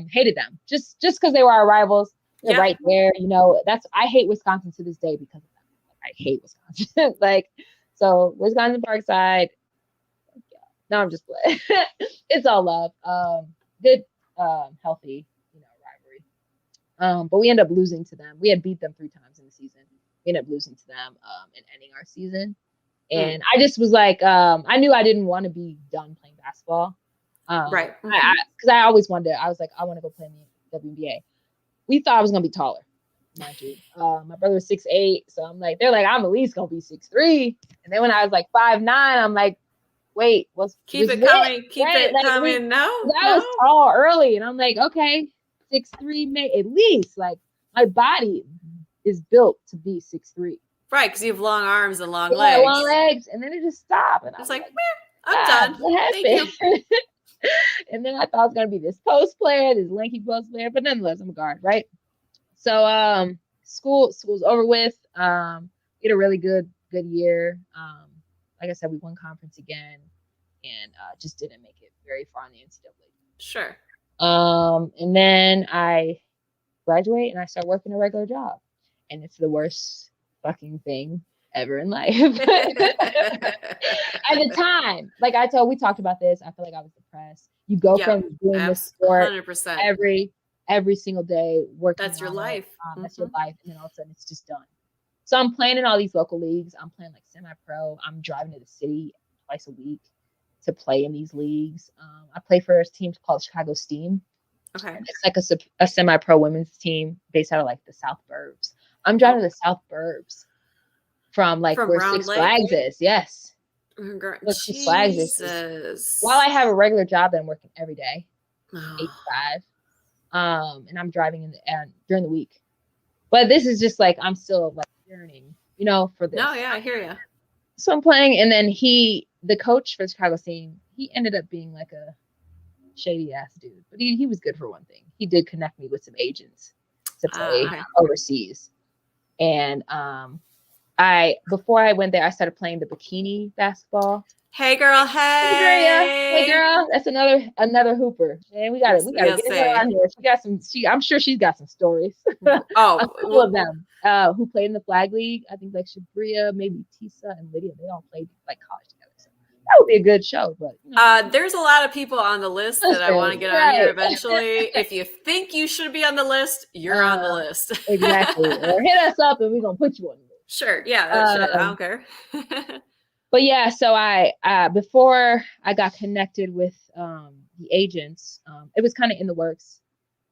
Hated them just because they were our rivals. They're right there. You know, I hate Wisconsin to this day because of them. Like, I hate Wisconsin. Like, so Wisconsin Parkside. No, I'm just playing. It's all love. Good, healthy, rivalry. But we end up losing to them. We had beat them 3 times in the season. We ended up losing to them and ending our season. And I just was like, I knew I didn't want to be done playing basketball. Right. Because I always wanted to. I was like, I want to go play in the WNBA. We thought I was gonna be taller, mind you. My brother was 6'8", so I'm like, they're like, I'm at least gonna be 6'3". And then when I was like 5'9", I'm like, wait, keep it coming. No, I was tall early, and I'm like, okay, 6'3", at least. Like my body is built to be 6'3". Right, because you have long arms and long legs. Long legs, and then it just stopped. And it's like, I'm done. What happened? Thank you. And then I thought I was gonna be this post player, this lanky post player, but nonetheless, I'm a guard, right? So school's over with. We had a really good year. Like I said, we won conference again, and just didn't make it very far in the NCAA. Sure. And then I graduate and I start working a regular job, and it's the worst fucking thing ever in life. At the time, like we talked about this. I feel like I was depressed. You go from doing this sport 100%. every single day, working. That's your life. That's your life, and then all of a sudden it's just done. So I'm playing in all these local leagues. I'm playing like semi-pro. I'm driving to the city twice a week to play in these leagues. I play for a team called Chicago Steam. Okay. And it's like a semi-pro women's team based out of like the South Burbs. I'm driving to the South Burbs from where Six Flags is. Yes. Six Flags is. While I have a regular job that I'm working every day, 8 to 5. And I'm driving during the week. But this is just like, I'm still like yearning, for this. No, yeah, I hear you. So I'm playing, and then the coach for the Chicago team, he ended up being like a shady ass dude, but he was good for one thing. He did connect me with some agents to play overseas. And before I went there, I started playing the bikini basketball. Hey girl, hey girl, that's another hooper. Man, we gotta get her on here. I'm sure she's got some stories. Oh, a couple of them who played in the flag league. I think like Shabria, maybe Tisa and Lydia. They all played like college together. So that would be a good show. But there's a lot of people on the list that I want to get on here eventually. If you think you should be on the list, you're on the list. Exactly. Or hit us up and we're gonna put you on the list. Sure. Yeah. I don't care. But yeah, so I before I got connected with the agents, it was kind of in the works.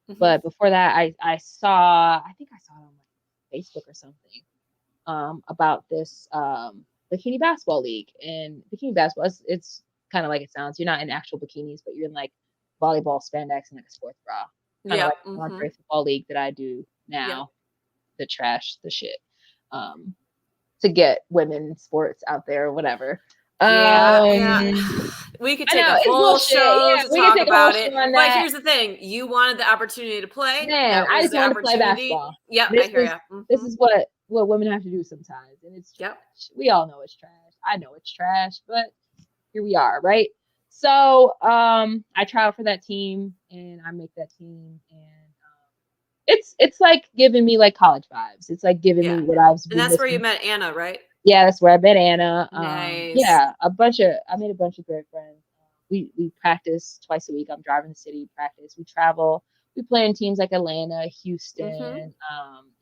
Mm-hmm. But before that, I think I saw it on like Facebook or something about this bikini basketball league. And bikini basketball, it's kind of like it sounds. You're not in actual bikinis, but you're in like volleyball spandex and like a sports bra. Kind of like the lingerie football league that I do now. The shit. to get women in sports out there or whatever. Yeah. We could I take know, a it's whole bullshit. show Yeah, to we can talk take a whole about show it. on But that. here's the thing: you wanted the opportunity to play. Man, That I was just the wanted to play opportunity. basketball. Yep, This I hear is you. this is what women have to do sometimes, and it's trash. We all know it's trash. I know it's trash, but here we are, right? So I try out for that team, and I make that team, and it's like giving me like college vibes. It's like giving me what I've been And that's where missing. you met Anna, right? Yeah, that's where I met Anna. Nice. Yeah, I made a bunch of great friends. We practice twice a week. I'm driving the city, practice. We travel. We play in teams like Atlanta, Houston,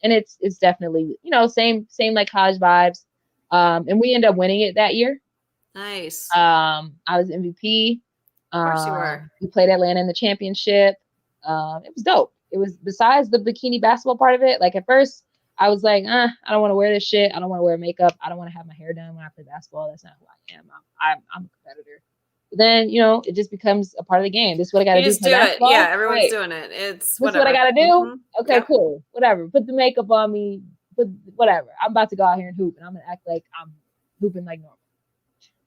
and it's definitely same like college vibes. And we end up winning it that year. Nice. I was MVP. Of course you were. We played Atlanta in the championship. It was dope. It was, besides the bikini basketball part of it. Like at first, I was like, I don't want to wear this shit. I don't want to wear makeup. I don't want to have my hair done when I play basketball. That's not who I am. I'm a competitor. But then, it just becomes a part of the game. This is what I got to do. Just do it. Yeah, everyone's doing it. It's this is what I got to do. Okay, cool. Whatever. Put the makeup on me. Put whatever. I'm about to go out here and hoop, and I'm gonna act like I'm hooping like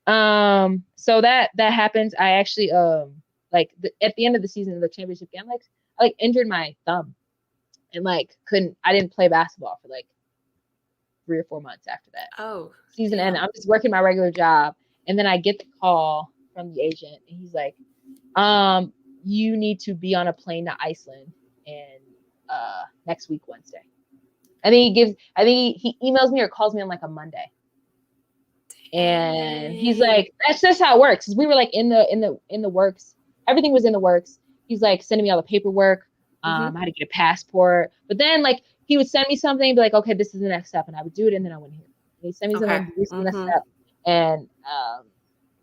normal. So that happens. I actually at the end of the season of the championship game, I injured my thumb. And I didn't play basketball for 3 or 4 months after that. Oh, season end. I'm just working my regular job. And then I get the call from the agent, and he's like, you need to be on a plane to Iceland and next week, Wednesday. I think he emails me or calls me on a Monday. And he's like, that's just how it works. Cause we were in the works. Everything was in the works. He's sending me all the paperwork. I had to get a passport, but then he would send me something and be like, okay, this is the next step. And I would do it. And then I wouldn't hear it. And he'd send me something, this is the next step. And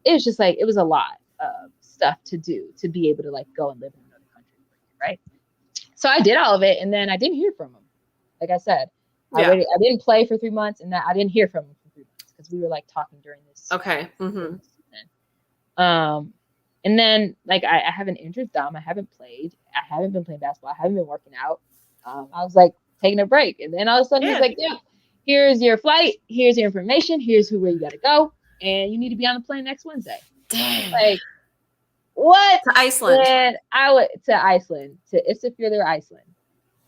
it was just it was a lot of stuff to do to be able to go and live in another country. Right. So I did all of it. And then I didn't hear from him. Like I said, I didn't play for 3 months, and I didn't hear from him for 3 months because we were talking during this. Okay. And then I have an injured thumb. I haven't played. I haven't been playing basketball. I haven't been working out. I was taking a break. And then all of a sudden he's like, yeah, here's your flight. Here's your information. Here's where you got to go. And you need to be on the plane next Wednesday. Dang. What? To Iceland. And I went to Iceland, to Isafjörður, Iceland.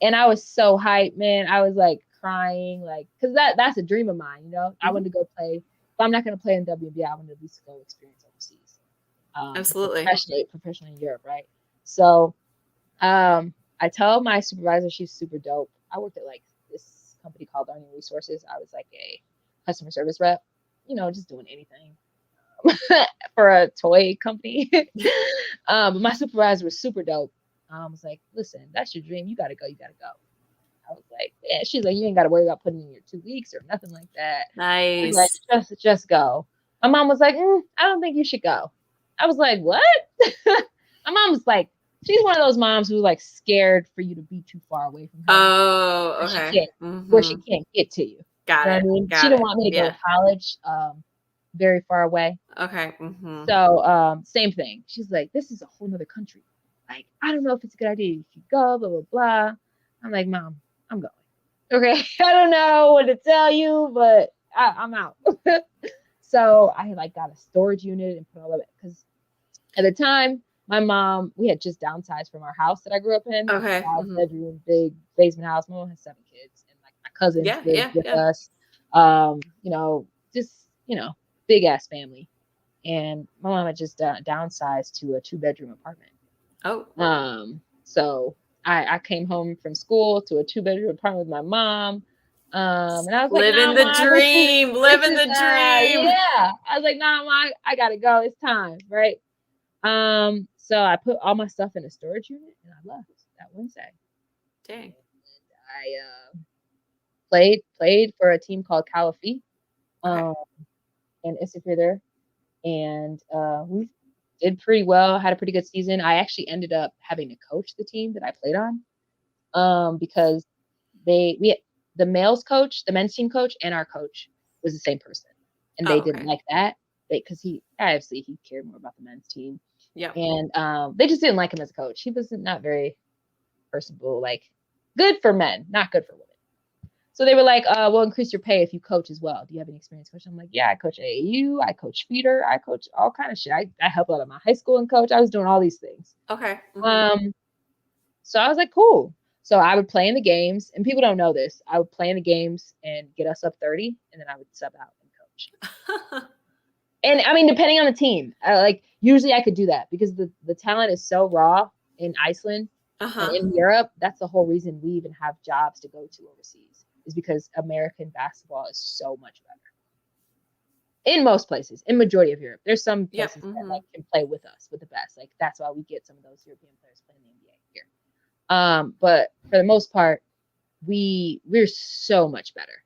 And I was so hyped, man. I was crying, because that's a dream of mine, I wanted to go play. But I'm not going to play in WNBA. I want to at least go experience overseas. Absolutely. Professionally in Europe, right? So I tell my supervisor, she's super dope. I worked at this company called Learning Resources. I was a customer service rep, just doing anything for a toy company. But my supervisor was super dope. I was like, listen, that's your dream. You got to go. I was like, yeah. She's like, you ain't got to worry about putting in your 2 weeks or nothing like that. Nice. Just go. My mom was like, I don't think you should go. I was like, what? My mom was like, she's one of those moms who's scared for you to be too far away from her. Oh, okay. Where she can't get to you. Got it. I mean, she didn't want me to go to college, very far away. Okay. So same thing. She's like, this is a whole nother country. I don't know if it's a good idea. You should go, blah, blah, blah. I'm like, Mom, I'm going. Okay. I don't know what to tell you, but I'm out. So I got a storage unit and put all of it, because at the time, my mom, we had just downsized from our house that I grew up in. Okay. 5-bedroom, big basement house. My mom has 7 kids, and my cousins lived with us. Big ass family. And my mom had just downsized to a 2-bedroom apartment. Oh. So I came home from school to a 2-bedroom apartment with my mom. And I was living the dream. Yeah. I was like, nah, Mom, I gotta go. It's time, right? So I put all my stuff in a storage unit and I left that Wednesday. Dang. And I played for a team called Califi, in Isafjörður, and we did pretty well. Had a pretty good season. I actually ended up having to coach the team that I played on, because the males coach, the men's team coach, and our coach was the same person, and they didn't like that because he cared more about the men's team. Yeah, and they just didn't like him as a coach. He was not very personable, good for men, not good for women. So they were like, we'll increase your pay if you coach as well. Do you have any experience coaching? I'm like, yeah, I coach AAU, I coach feeder, I coach all kind of shit. I help out at my high school and coach. I was doing all these things. Okay. So I was like, cool. So I would play in the games, and people don't know this. I would play in the games and get us up 30, and then I would sub out and coach. And I mean, depending on the team, like usually I could do that because the talent is so raw in Iceland and in Europe. That's the whole reason we even have jobs to go to overseas, is because American basketball is so much better. In most places, in majority of Europe, there's some places that like can play with us, with the best. Like that's why we get some of those European players playing in the NBA here. But for the most part, we're so much better.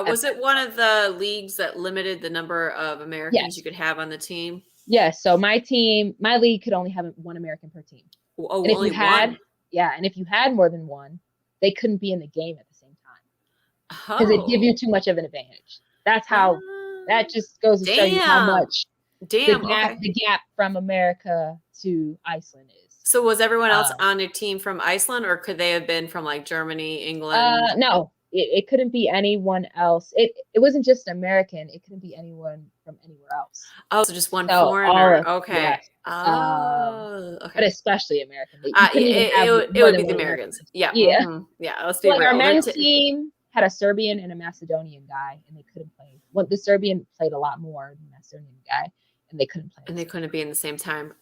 Was it one of the leagues that limited the number of Americans you could have on the team? Yes. So my league could only have one American per team. Oh, and if only you had, one? Yeah, and if you had more than one, they couldn't be in the game at the same time because it'd give you too much of an advantage. That's how. That just goes to show you how much the gap from America to Iceland is. So was everyone else on your team from Iceland, or could they have been from like Germany, England? No, it couldn't be anyone else. It wasn't just American. It couldn't be anyone from anywhere else. Oh, so just one foreigner. Okay. Yes. Okay. But especially American. It would be the Americans. Yeah. Yeah. Mm-hmm. Yeah. Let's be real. Our men's team had a Serbian and a Macedonian guy, and they couldn't play. Well, the Serbian played a lot more than the Macedonian guy, and they couldn't play. And they couldn't be in the same time.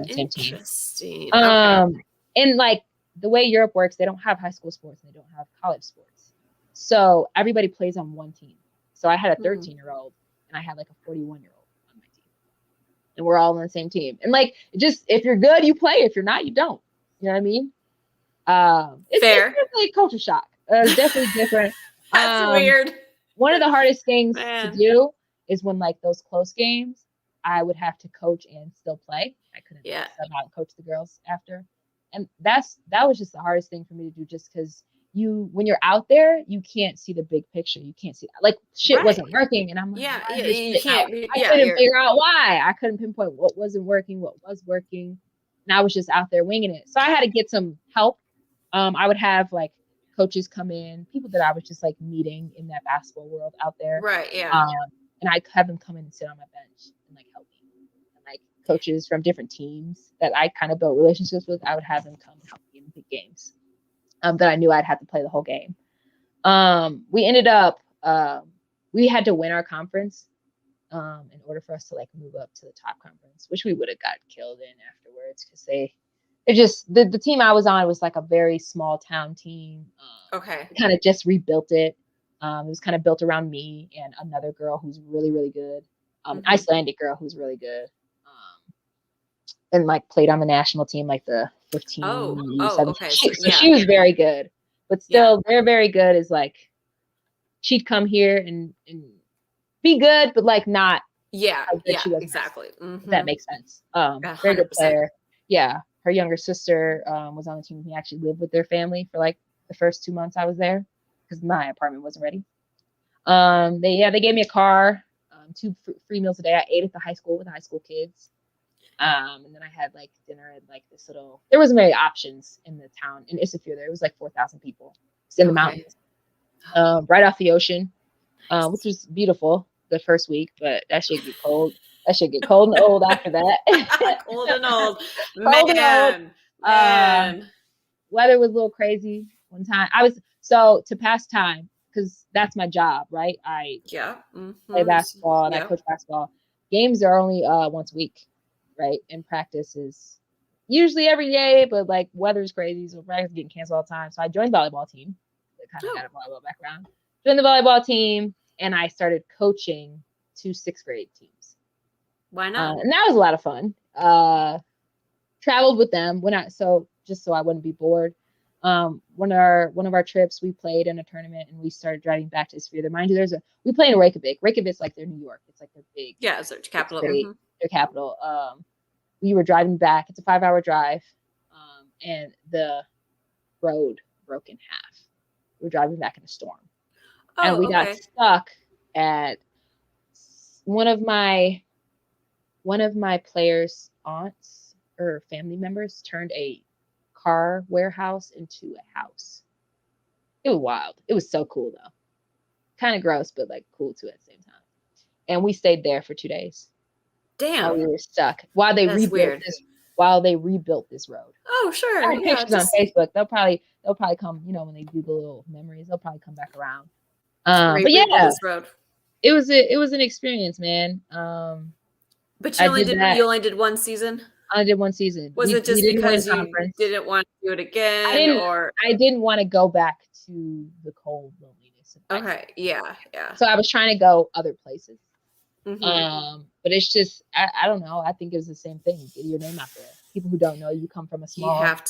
Interesting. And like the way Europe works, they don't have high school sports and they don't have college sports. So everybody plays on one team. So I had a 13-year-old and I had like a 41-year-old on my team. And we're all on the same team. And like, just if you're good, you play. If you're not, you don't. You know what I mean? It's definitely a culture shock. It's definitely different. That's weird. One of the hardest things to do is when like those close games, I would have to coach and still play. I couldn't sub out and coach the girls after. And that was just the hardest thing for me to do, just because when you're out there, you can't see the big picture. You can't see like shit wasn't working. And I'm like, you can't. I couldn't figure out why. I couldn't pinpoint what wasn't working, what was working. And I was just out there winging it. So I had to get some help. I would have like coaches come in, people that I was just like meeting in that basketball world out there. Right. Yeah. And I'd have them come in and sit on my bench and like help me. And like coaches from different teams that I kind of built relationships with, I would have them come and help me in big games that I knew I'd have to play the whole game. We ended up, we had to win our conference in order for us to like move up to the top conference, which we would have got killed in afterwards because the team I was on was like a very small town team. Kind of just rebuilt it. It was kind of built around me and another girl who's really, really good. Icelandic girl who's really good. And like played on the national team, like the 15. Okay. So she was very good, but still they're very good is like, she'd come here and be good, but like not. Yeah. Exactly. If that makes sense. Very good player. Yeah. Her younger sister was on the team. He actually lived with their family for like the first 2 months I was there because my apartment wasn't ready. They gave me a car, 2 free meals a day. I ate at the high school with the high school kids. And then I had like dinner at like this little, there wasn't many options in the town in Isafjord. There was like 4,000 people. It's in the mountains, right off the ocean, which was beautiful the first week, but that should get cold. That should get cold and old after that. Cold and old. Man. Weather was a little crazy one time. To pass time, because that's my job, right? I play basketball and I coach basketball. Games are only once a week, right? And practice is usually every day, but like weather's crazy, so practice is getting canceled all the time. So I joined the volleyball team. I kind of got a volleyball background. Joined the volleyball team, and I started coaching 2 6th grade teams. Why not? And that was a lot of fun. Traveled with them just so I wouldn't be bored. One of our trips, we played in a tournament and we started driving back to Isfjord. Mind you, we play in Reykjavik. Reykjavik's like their New York. It's like their big. Yeah, it's their capital. Their capital. We were driving back. It's a 5-hour drive, and the road broke in half. We were driving back in a storm, and we got stuck at one of my players' aunts or family members turned a car warehouse into a house. It was wild. It was so cool though. Kind of gross, but like cool too at the same time. And we stayed there for 2 days. Damn. While we were stuck. While they rebuilt this road. Oh, sure. I have pictures on Facebook. They'll probably come, when they do the little memories, they'll probably come back around. But yeah, this road. It was an experience, man. But you only did one season? I did one season. Was it just because you didn't want to do it again? I didn't want to go back to the cold loneliness. Okay. Yeah. So I was trying to go other places. Mm-hmm. But it's just I don't know. I think it was the same thing. Get your name out there. People who don't know you come from a small. You have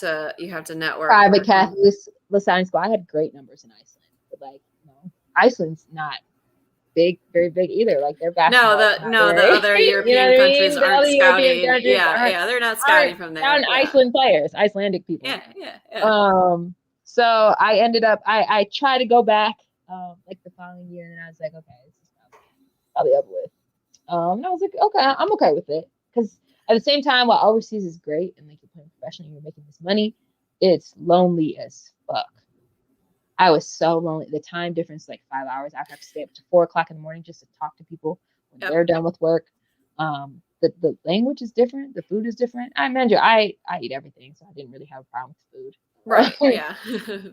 to network. Private Catholic Latin school. I had great numbers in Iceland, but like Iceland's not big, very big either. Like their basketball. The other European countries aren't scouting. Yeah, they're not scouting from there. Iceland players, Icelandic people. Yeah. So I ended up. I tried to go back like the following year, and then I was like, okay, this is probably over with. And I was like, okay, I'm okay with it. Because at the same time, while overseas is great and like you're playing professionally, you're making this money, it's lonely as fuck. I was so lonely. The time difference, like 5 hours. I have to stay up to 4 o'clock in the morning just to talk to people when they're done with work. The language is different. The food is different. I eat everything, so I didn't really have a problem with food. Right. Yeah.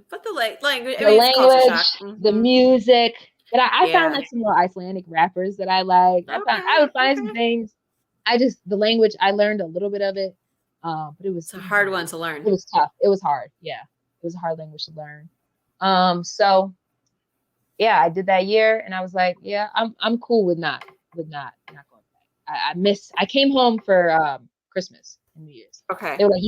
But the language, the music. But I found like some more Icelandic rappers that I like. I would find some things. The language, I learned a little bit of it. But it's a hard one to learn. It was tough. It was hard. Yeah. It was a hard language to learn. So yeah, I did that year and I was like, yeah, I'm cool with not going back. I came home for Christmas and New Year's. Okay. They were like,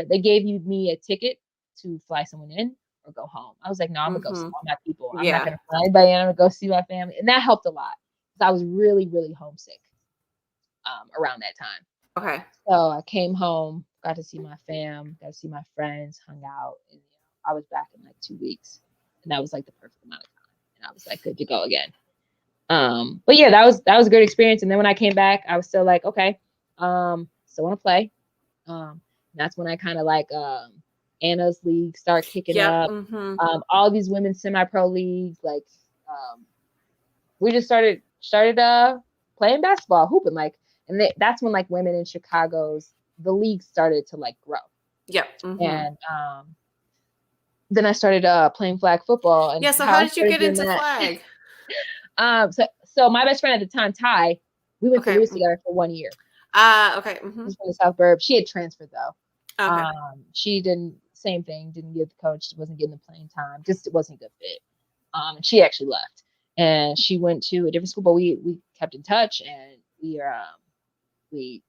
they gave me a ticket to fly someone in or go home. I was like, no, I'm gonna go see all my people. I'm not gonna fly anybody in. I'm gonna go see my family. And that helped a lot. Because I was really, really homesick around that time. Okay. So I came home, got to see my fam, got to see my friends, hung out, and I was back in like 2 weeks. And that was like the perfect amount of time. And I was like good to go again. But yeah, that was a good experience. And then when I came back, I was still like, okay, still want to play. That's when I kind of like Anna's league start kicking up. Mm-hmm. All these women's semi-pro leagues, like we just started playing basketball, hooping, like, and that's when like women in the league started to like grow. Yep. Mm-hmm. And then I started playing flag football. And so how did you get into flag? So my best friend at the time, Ty, we went to Lewis together for 1 year. Okay. Mm-hmm. She was from the South Burb. She had transferred though. Okay. She didn't get the coach, wasn't getting the playing time, just it wasn't a good fit. And she actually left and she went to a different school, but we kept in touch and we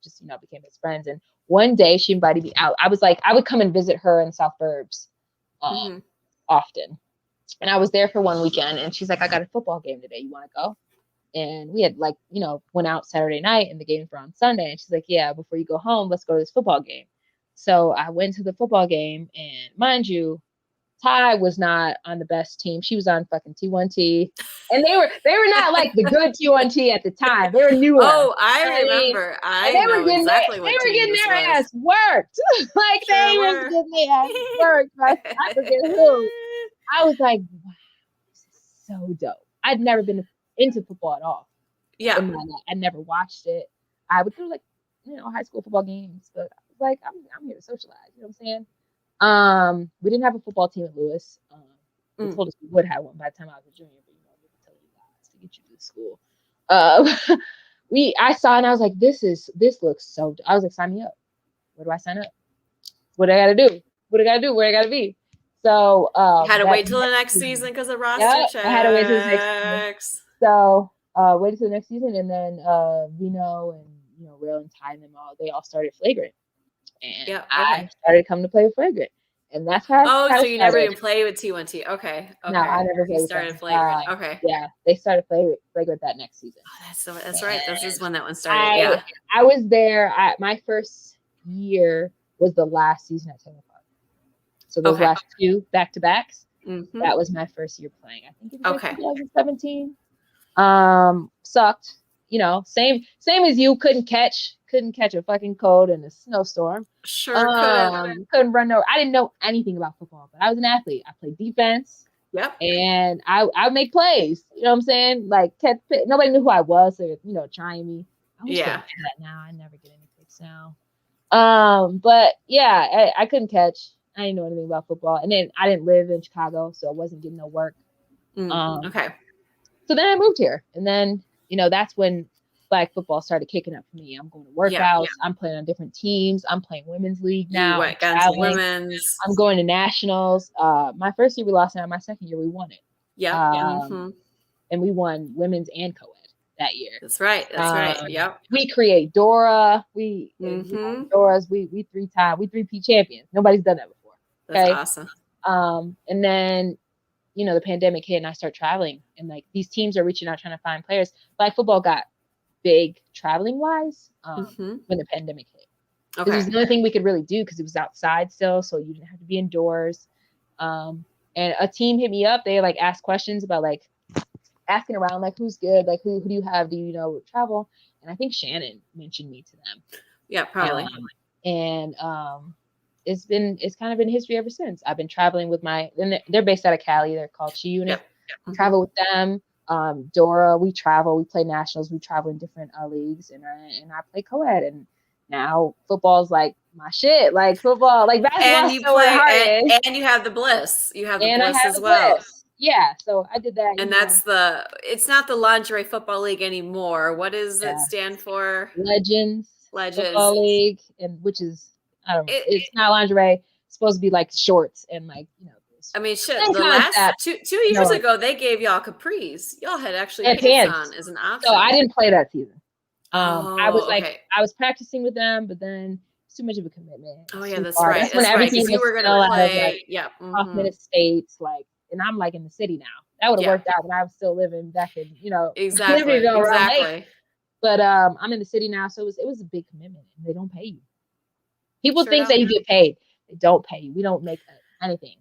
just, became best friends. And one day she invited me out. I was like, I would come and visit her in South Burbs often. And I was there for one weekend and she's like, I got a football game today. You want to go? And we had went out Saturday night and the games were on Sunday. And she's like, yeah, before you go home, let's go to this football game. So I went to the football game and mind you, Ty was not on the best team. She was on fucking T1T. And they were not like the good T1T at the time. They were newer. Oh, I remember. They were getting their ass worked. Like they were getting their ass worked. I forget who. I was like, wow, this is so dope. I'd never been into football at all. Yeah. I never watched it. I would go high school football games, but like I'm here to socialize, you know what I'm saying? We didn't have a football team at Lewis. They told us we would have one by the time I was a junior, but we could tell you guys to get you to school. I saw and I was like, this looks so I was like, sign me up. Where do I sign up? What I gotta do? Where I gotta be? So had to wait till the next season because of roster checks. I had to wait till the next season. So waited till the next season, and then Vino and Rail and Ty and them all, they all started Flagrant. And I started coming to play with Flagrant. And that's how so you never even played with T1T. Okay. No, I never played with started Flagrant. Okay. Yeah, they started Flagrant that next season. Oh, that's right. This is when that one started. I was there. My first year was the last season at Taylor Park. So those last 2 back-to-backs, that was my first year playing. I think it was 2017. Sucked. Same as you, couldn't catch a fucking cold in a snowstorm. Sure couldn't run I didn't know anything about football, but I was an athlete. I played defense, Yep. And I would make plays. You know what I'm saying? Like catch pick. Nobody knew who I was, so trying me. I wish they would do that now. I never get any picks now. But yeah, I couldn't catch. I didn't know anything about football, and then I didn't live in Chicago, so I wasn't getting no work. Okay. So then I moved here, and then that's when flag football started kicking up for me. I'm going to workouts. I'm playing on different teams. I'm playing women's league now. You got into women's. I'm going to nationals. My first year we lost it. My second year we won it. Yeah. And we won women's and co-ed that year. That's right. Yep. We create Dora. Dora's. We 3-peat champions. Nobody's done that before. Okay? That's awesome. And then the pandemic hit and I started traveling, and like these teams are reaching out trying to find players. Flag football got big traveling wise when the pandemic hit. Okay. It was the only thing we could really do because it was outside still, so you didn't have to be indoors. And a team hit me up. They like asked questions about like asking around, like who's good, like who do you have? Do you know would And I think Shannon mentioned me to them. Yeah, probably. It's kind of been history ever since. I've been traveling with they're based out of Cali. They're called Chi Unit. Yep. Travel with them. Dora, we travel, we play nationals, we travel in different leagues, and I play co-ed, and now football's like my shit, like football, like basketball. And you play, and you have the Bliss. You have the Bliss as well. Bliss. Yeah, so I did that. And that's it's not the lingerie football league anymore. What does it stand for? Legends Football League, and which is, I don't know, it's not lingerie. It's supposed to be like shorts and like, I mean, shit, the last two years ago, they gave y'all capris. Y'all had actually pants on as an option. So I didn't play that season. I was I was practicing with them, but then it's too much of a commitment. Oh yeah, that's right. That's when everything you were going to play. Off-minute states, like, and I'm like in the city now. That would have worked out when I was still living back in, Exactly. But I'm in the city now, so it was a big commitment, and they don't pay you. People think that you get paid. They don't pay you. We don't make anything.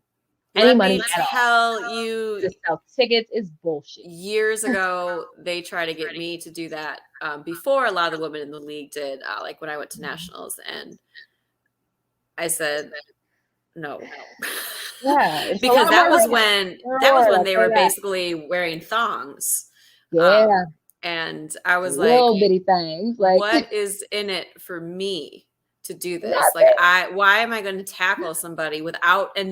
Let me tell you, to sell tickets is bullshit. Years ago, they tried to get me to do that before a lot of the women in the league did, like when I went to nationals, and I said no. Yeah, because that was when they were basically wearing thongs. Yeah, and I was little bitty things. Like, what is in it for me to do this? Nothing. Like, why am I going to tackle somebody without? And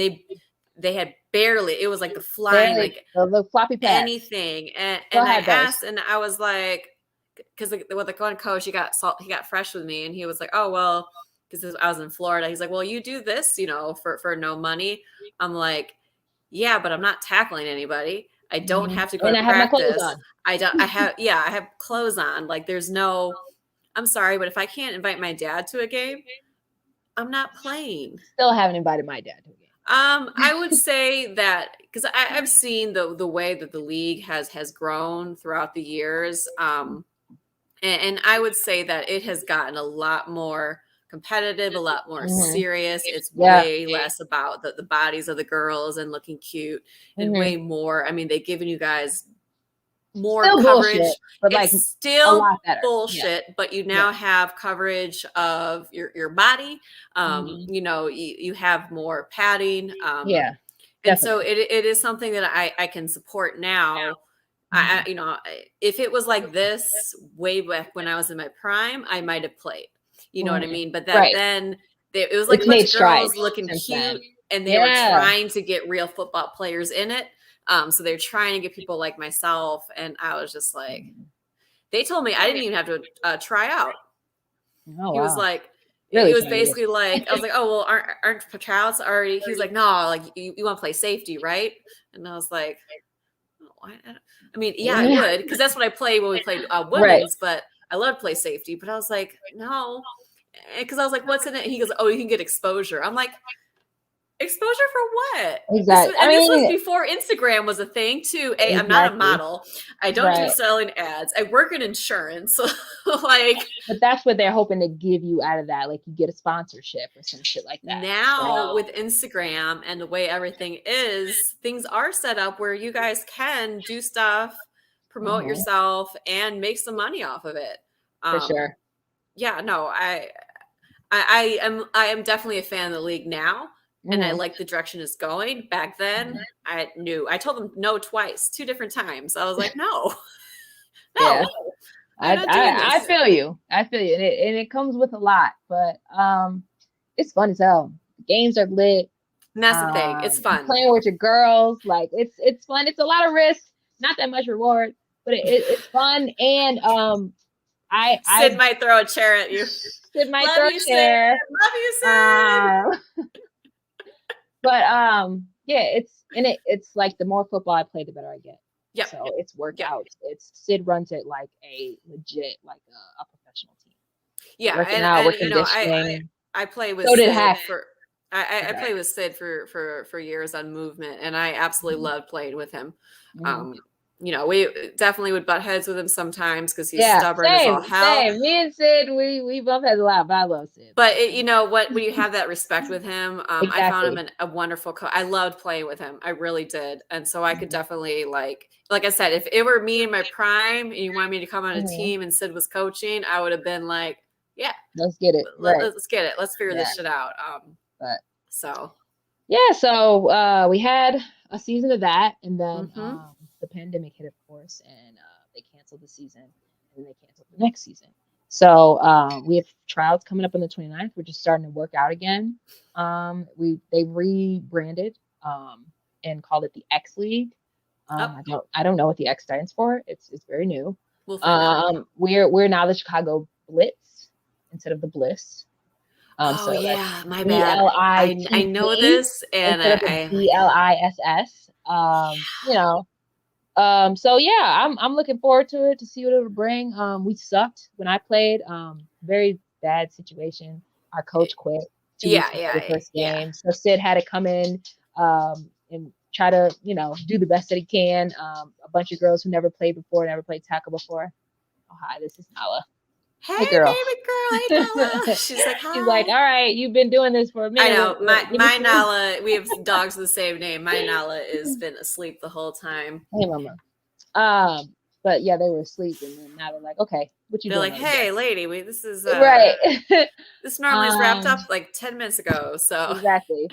they had barely, it was like the flying, like the floppy pass. Anything. And I asked, and I was like, because with the one coach, he got fresh with me, and he was like, oh, well, because I was in Florida. He's like, well, you do this, for no money. I'm like, yeah, but I'm not tackling anybody. I don't have to go to practice. Have my clothes on. I have clothes on. Like, there's no, I'm sorry, but if I can't invite my dad to a game, I'm not playing. Still haven't invited my dad to a game. I would say that because I've seen the way that the league has grown throughout the years. And I would say that it has gotten a lot more competitive, a lot more serious. It's way less about the bodies of the girls and looking cute, and way more. I mean, they've given you guys more still coverage, bullshit, but like still a lot better. Bullshit, but you now have coverage of your body. You have more padding. And so it is something that I can support now. If it was like this way back when I was in my prime, I might have played. You know what I mean? But then it was like a bunch of girls looking cute, and they were trying to get real football players in it. So they're trying to get people like myself, and I was just like, they told me I didn't even have to try out. Oh, he was like, really he was basically like, I was like, oh, well, aren't tryouts already? He was like, no, like you want to play safety, right? And I was like, I mean, yeah, I would, because that's what I played when we played women's, but I love to play safety. But I was like, no, because I was like, what's in it? And he goes, oh, you can get exposure. I'm like, exposure for what? Exactly. This was before Instagram was a thing too. I'm not a model. I don't do selling ads. I work in insurance. But that's what they're hoping to give you out of that. Like, you get a sponsorship or some shit like that. Now with Instagram and the way everything is, things are set up where you guys can do stuff, promote yourself, and make some money off of it. For sure. Yeah, no, I am definitely a fan of the league now. and I like the direction it's going. Back then, Mhm. I knew. I told them no twice, 2 different times. I was like, no, Yeah. no, I'm not doing I this. feel you. I feel you. And it comes with a lot, but it's fun as hell. Games are lit. And that's the thing. It's fun. Playing with your girls, like it's fun. It's a lot of risk, not that much reward, but it's fun. And Sid might throw a chair at you. Sid might Love throw you, a chair. Sid. Love you, Sid. But yeah, it's like the more football I play, the better I get. Yep. So it's workouts. It's Sid runs it like a legit, like a professional team. Yeah, Working and, out, and working you know, conditioning. I play with So did Sid Hack. for I play with Sid for years on movement, and I absolutely loved playing with him. You know, we definitely would butt heads with him sometimes because he's stubborn as all hell. Same. Me and Sid, we both had a lot, but I love Sid. But you know what? When you have that respect with him, Exactly. I found him a wonderful coach. I loved playing with him. I really did, and so I could definitely like I said, if it were me in my prime and you wanted me to come on a team and Sid was coaching, I would have been like, yeah, let's get it. Let's get it. Let's figure this shit out. So we had a season of that, and then the pandemic hit, of course, and they canceled the season, and they canceled the next season. So we have trials coming up on the 29th. We're just starting to work out again. They rebranded and called it the X League. I don't know what the X stands for. It's very new. We'll find out. We're now the Chicago Blitz instead of the Bliss. So yeah, my bad. I know this, and BLISS. You know. So yeah, I'm looking forward to it to see what it'll bring. We sucked when I played. Very bad situation. Our coach quit. The first game. So Sid had to come in and try to, do the best that he can. A bunch of girls who never played before, never played tackle before. Oh, hi, this is Nala. Hey, girl. Baby girl. Hey, Nala. She's like, hi. She's like, all right, you've been doing this for a minute. I know. My Nala, we have dogs with the same name. My Nala has been asleep the whole time. Hey, mama. But yeah, they were asleep, and then now they're like, okay, what you doing? They're like, hey, lady, this is right. This normally is wrapped up like 10 minutes ago. So exactly.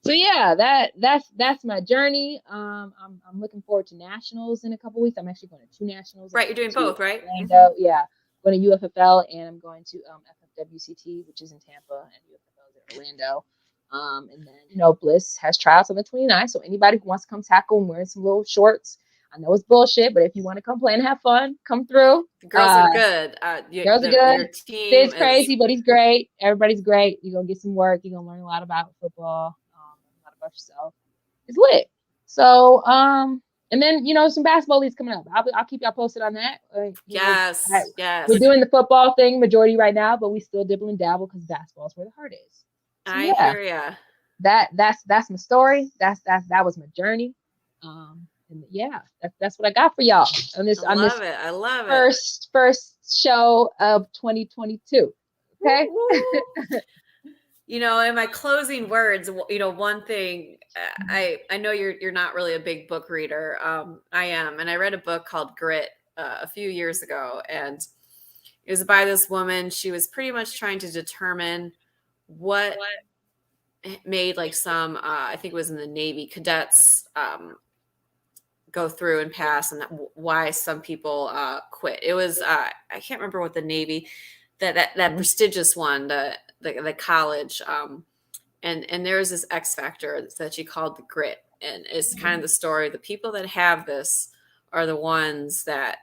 So yeah, that's my journey. I'm looking forward to nationals in a couple weeks. I'm actually going to 2 nationals. Right, you're doing both, right? Orlando, yeah. I'm going to UFFL, and I'm going to FFWCT, which is in Tampa, and UFFL is in Orlando. And then Bliss has trials on the 29th. So anybody who wants to come tackle and wearing some little shorts, I know it's bullshit, but if you want to come play and have fun, come through. The girls are good. Girls are good. Your team Sid's crazy, but he's great. Everybody's great. You're going to get some work. You're going to learn a lot about football, a lot about yourself. It's lit. So, and then, some basketball leagues coming up. I'll keep y'all posted on that. Yes. We're doing the football thing majority right now, but we still dibble and dabble because basketball is where the heart is. So, I hear ya. That's my story. That was my journey. And yeah, that's what I got for y'all on this. I love it. First show of 2022. Okay. In my closing words, one thing, I know you're not really a big book reader. I am, and I read a book called Grit a few years ago, and it was by this woman. She was pretty much trying to determine what made like some, I think it was in the Navy cadets, go through and pass, and why some people quit. It was I can't remember what the Navy, that prestigious one, the college, and there was this X factor that she called the grit, and it's kind of the story. The people that have this are the ones that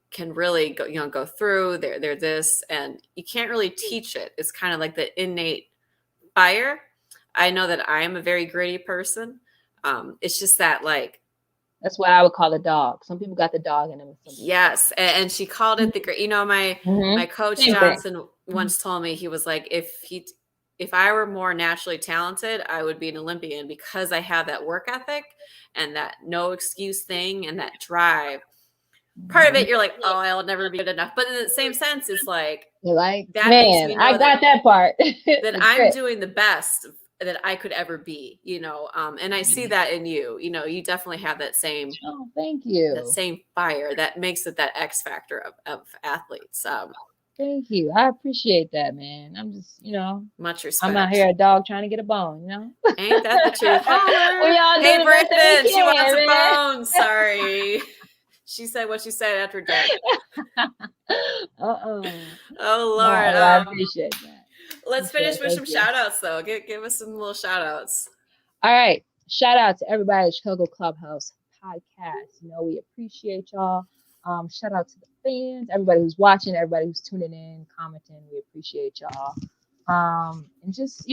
can really go through. They're this, and you can't really teach it. It's kind of like the innate fire. I know that I am a very gritty person. It's just that like. That's what I would call a dog. Some people got the dog in them. Yes, and she called it the grit. My coach Johnson once told me, he was like, if I were more naturally talented, I would be an Olympian because I have that work ethic and that no excuse thing and that drive. Part of it, you're like, oh, I'll never be good enough. But in the same sense, it's like, you're like, that man, I got that part. That I'm doing the best that I could ever be, and I see that in you. You definitely have that same. Oh, thank you. That same fire that makes it that X factor of athletes. Thank you. I appreciate that, man. I'm just, Much I'm out respect. here a dog trying to get a bone, Ain't that the truth? We all do Hey, the best that Britton, we she wants a can, man. bone. Sorry. She said what she said after dark. Oh, Oh, no, Lord. I appreciate that. Let's finish with some Thank you. shout outs, though. Give us some little shout outs. All right. Shout out to everybody at Chicago Clubhouse Podcast. We appreciate y'all. Shout out to the fans, everybody who's watching, everybody who's tuning in, commenting. We appreciate y'all. And just,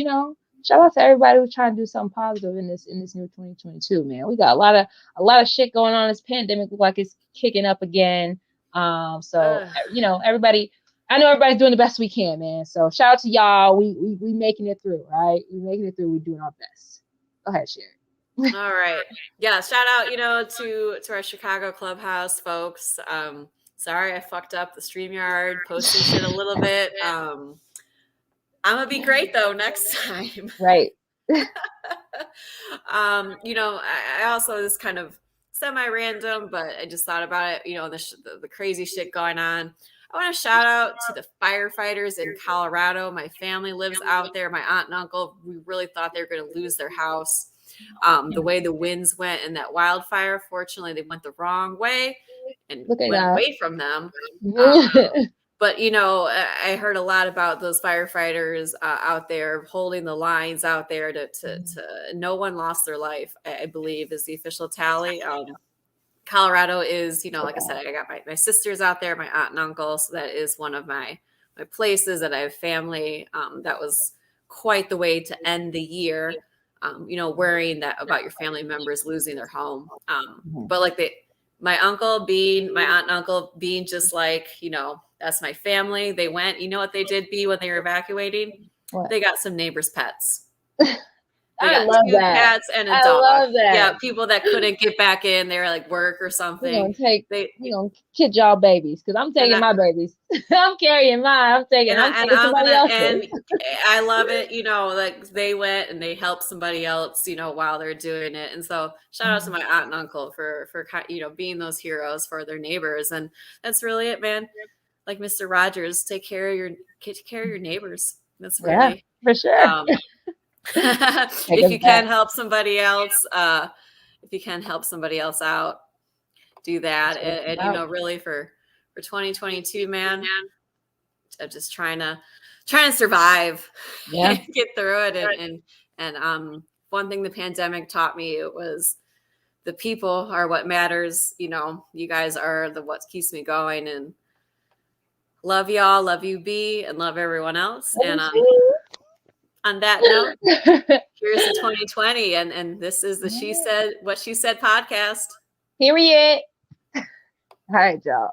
shout out to everybody who's trying to do something positive in this new 2022, man. We got a lot of shit going on. This pandemic look like it's kicking up again. Everybody, I know everybody's doing the best we can, man. So shout out to y'all. We making it through, right? We making it through. We doing our best. Go ahead, Sherry. All right. Yeah, shout out, to our Chicago Clubhouse folks. Sorry I fucked up the StreamYard posting shit a little bit. I'm gonna be great though next time. Right. I also, this kind of semi-random, but I just thought about it, the crazy shit going on. I want to shout out to the firefighters in Colorado. My family lives out there. My aunt and uncle, we really thought they were going to lose their house. The way the winds went in that wildfire, fortunately, they went the wrong way and went away from them. But, I heard a lot about those firefighters out there holding the lines out there to no one lost their life, I believe, is the official tally. Colorado is, like I said, I got my sisters out there, my aunt and uncle. So that is one of my places that I have family. That was quite the way to end the year, worrying that about your family members losing their home. But like my aunt and uncle being just like, that's my family. They went, what they did when they were evacuating? What? They got some neighbors' pets. I love two that. Cats and a dog. I love that. Yeah, people that couldn't get back in, they were like work or something. We're gonna kid y'all babies because I'm taking my babies. I'm carrying mine. I'm taking somebody else's. And I love it, like they went and they helped somebody else, while they're doing it. And so shout out to my aunt and uncle for being those heroes for their neighbors. And that's really it, man. Like Mr. Rogers, take care of your neighbors. That's really for sure. If you can help somebody else, out, do that. And really for 2022, man, I'm just trying to survive, and get through it. And one thing the pandemic taught me, it was the people are what matters. You guys are what keeps me going. And love y'all, love you, B, and love everyone else. And on that note, here's the 2020, and this is the She Said What She Said podcast. Period. All right, y'all.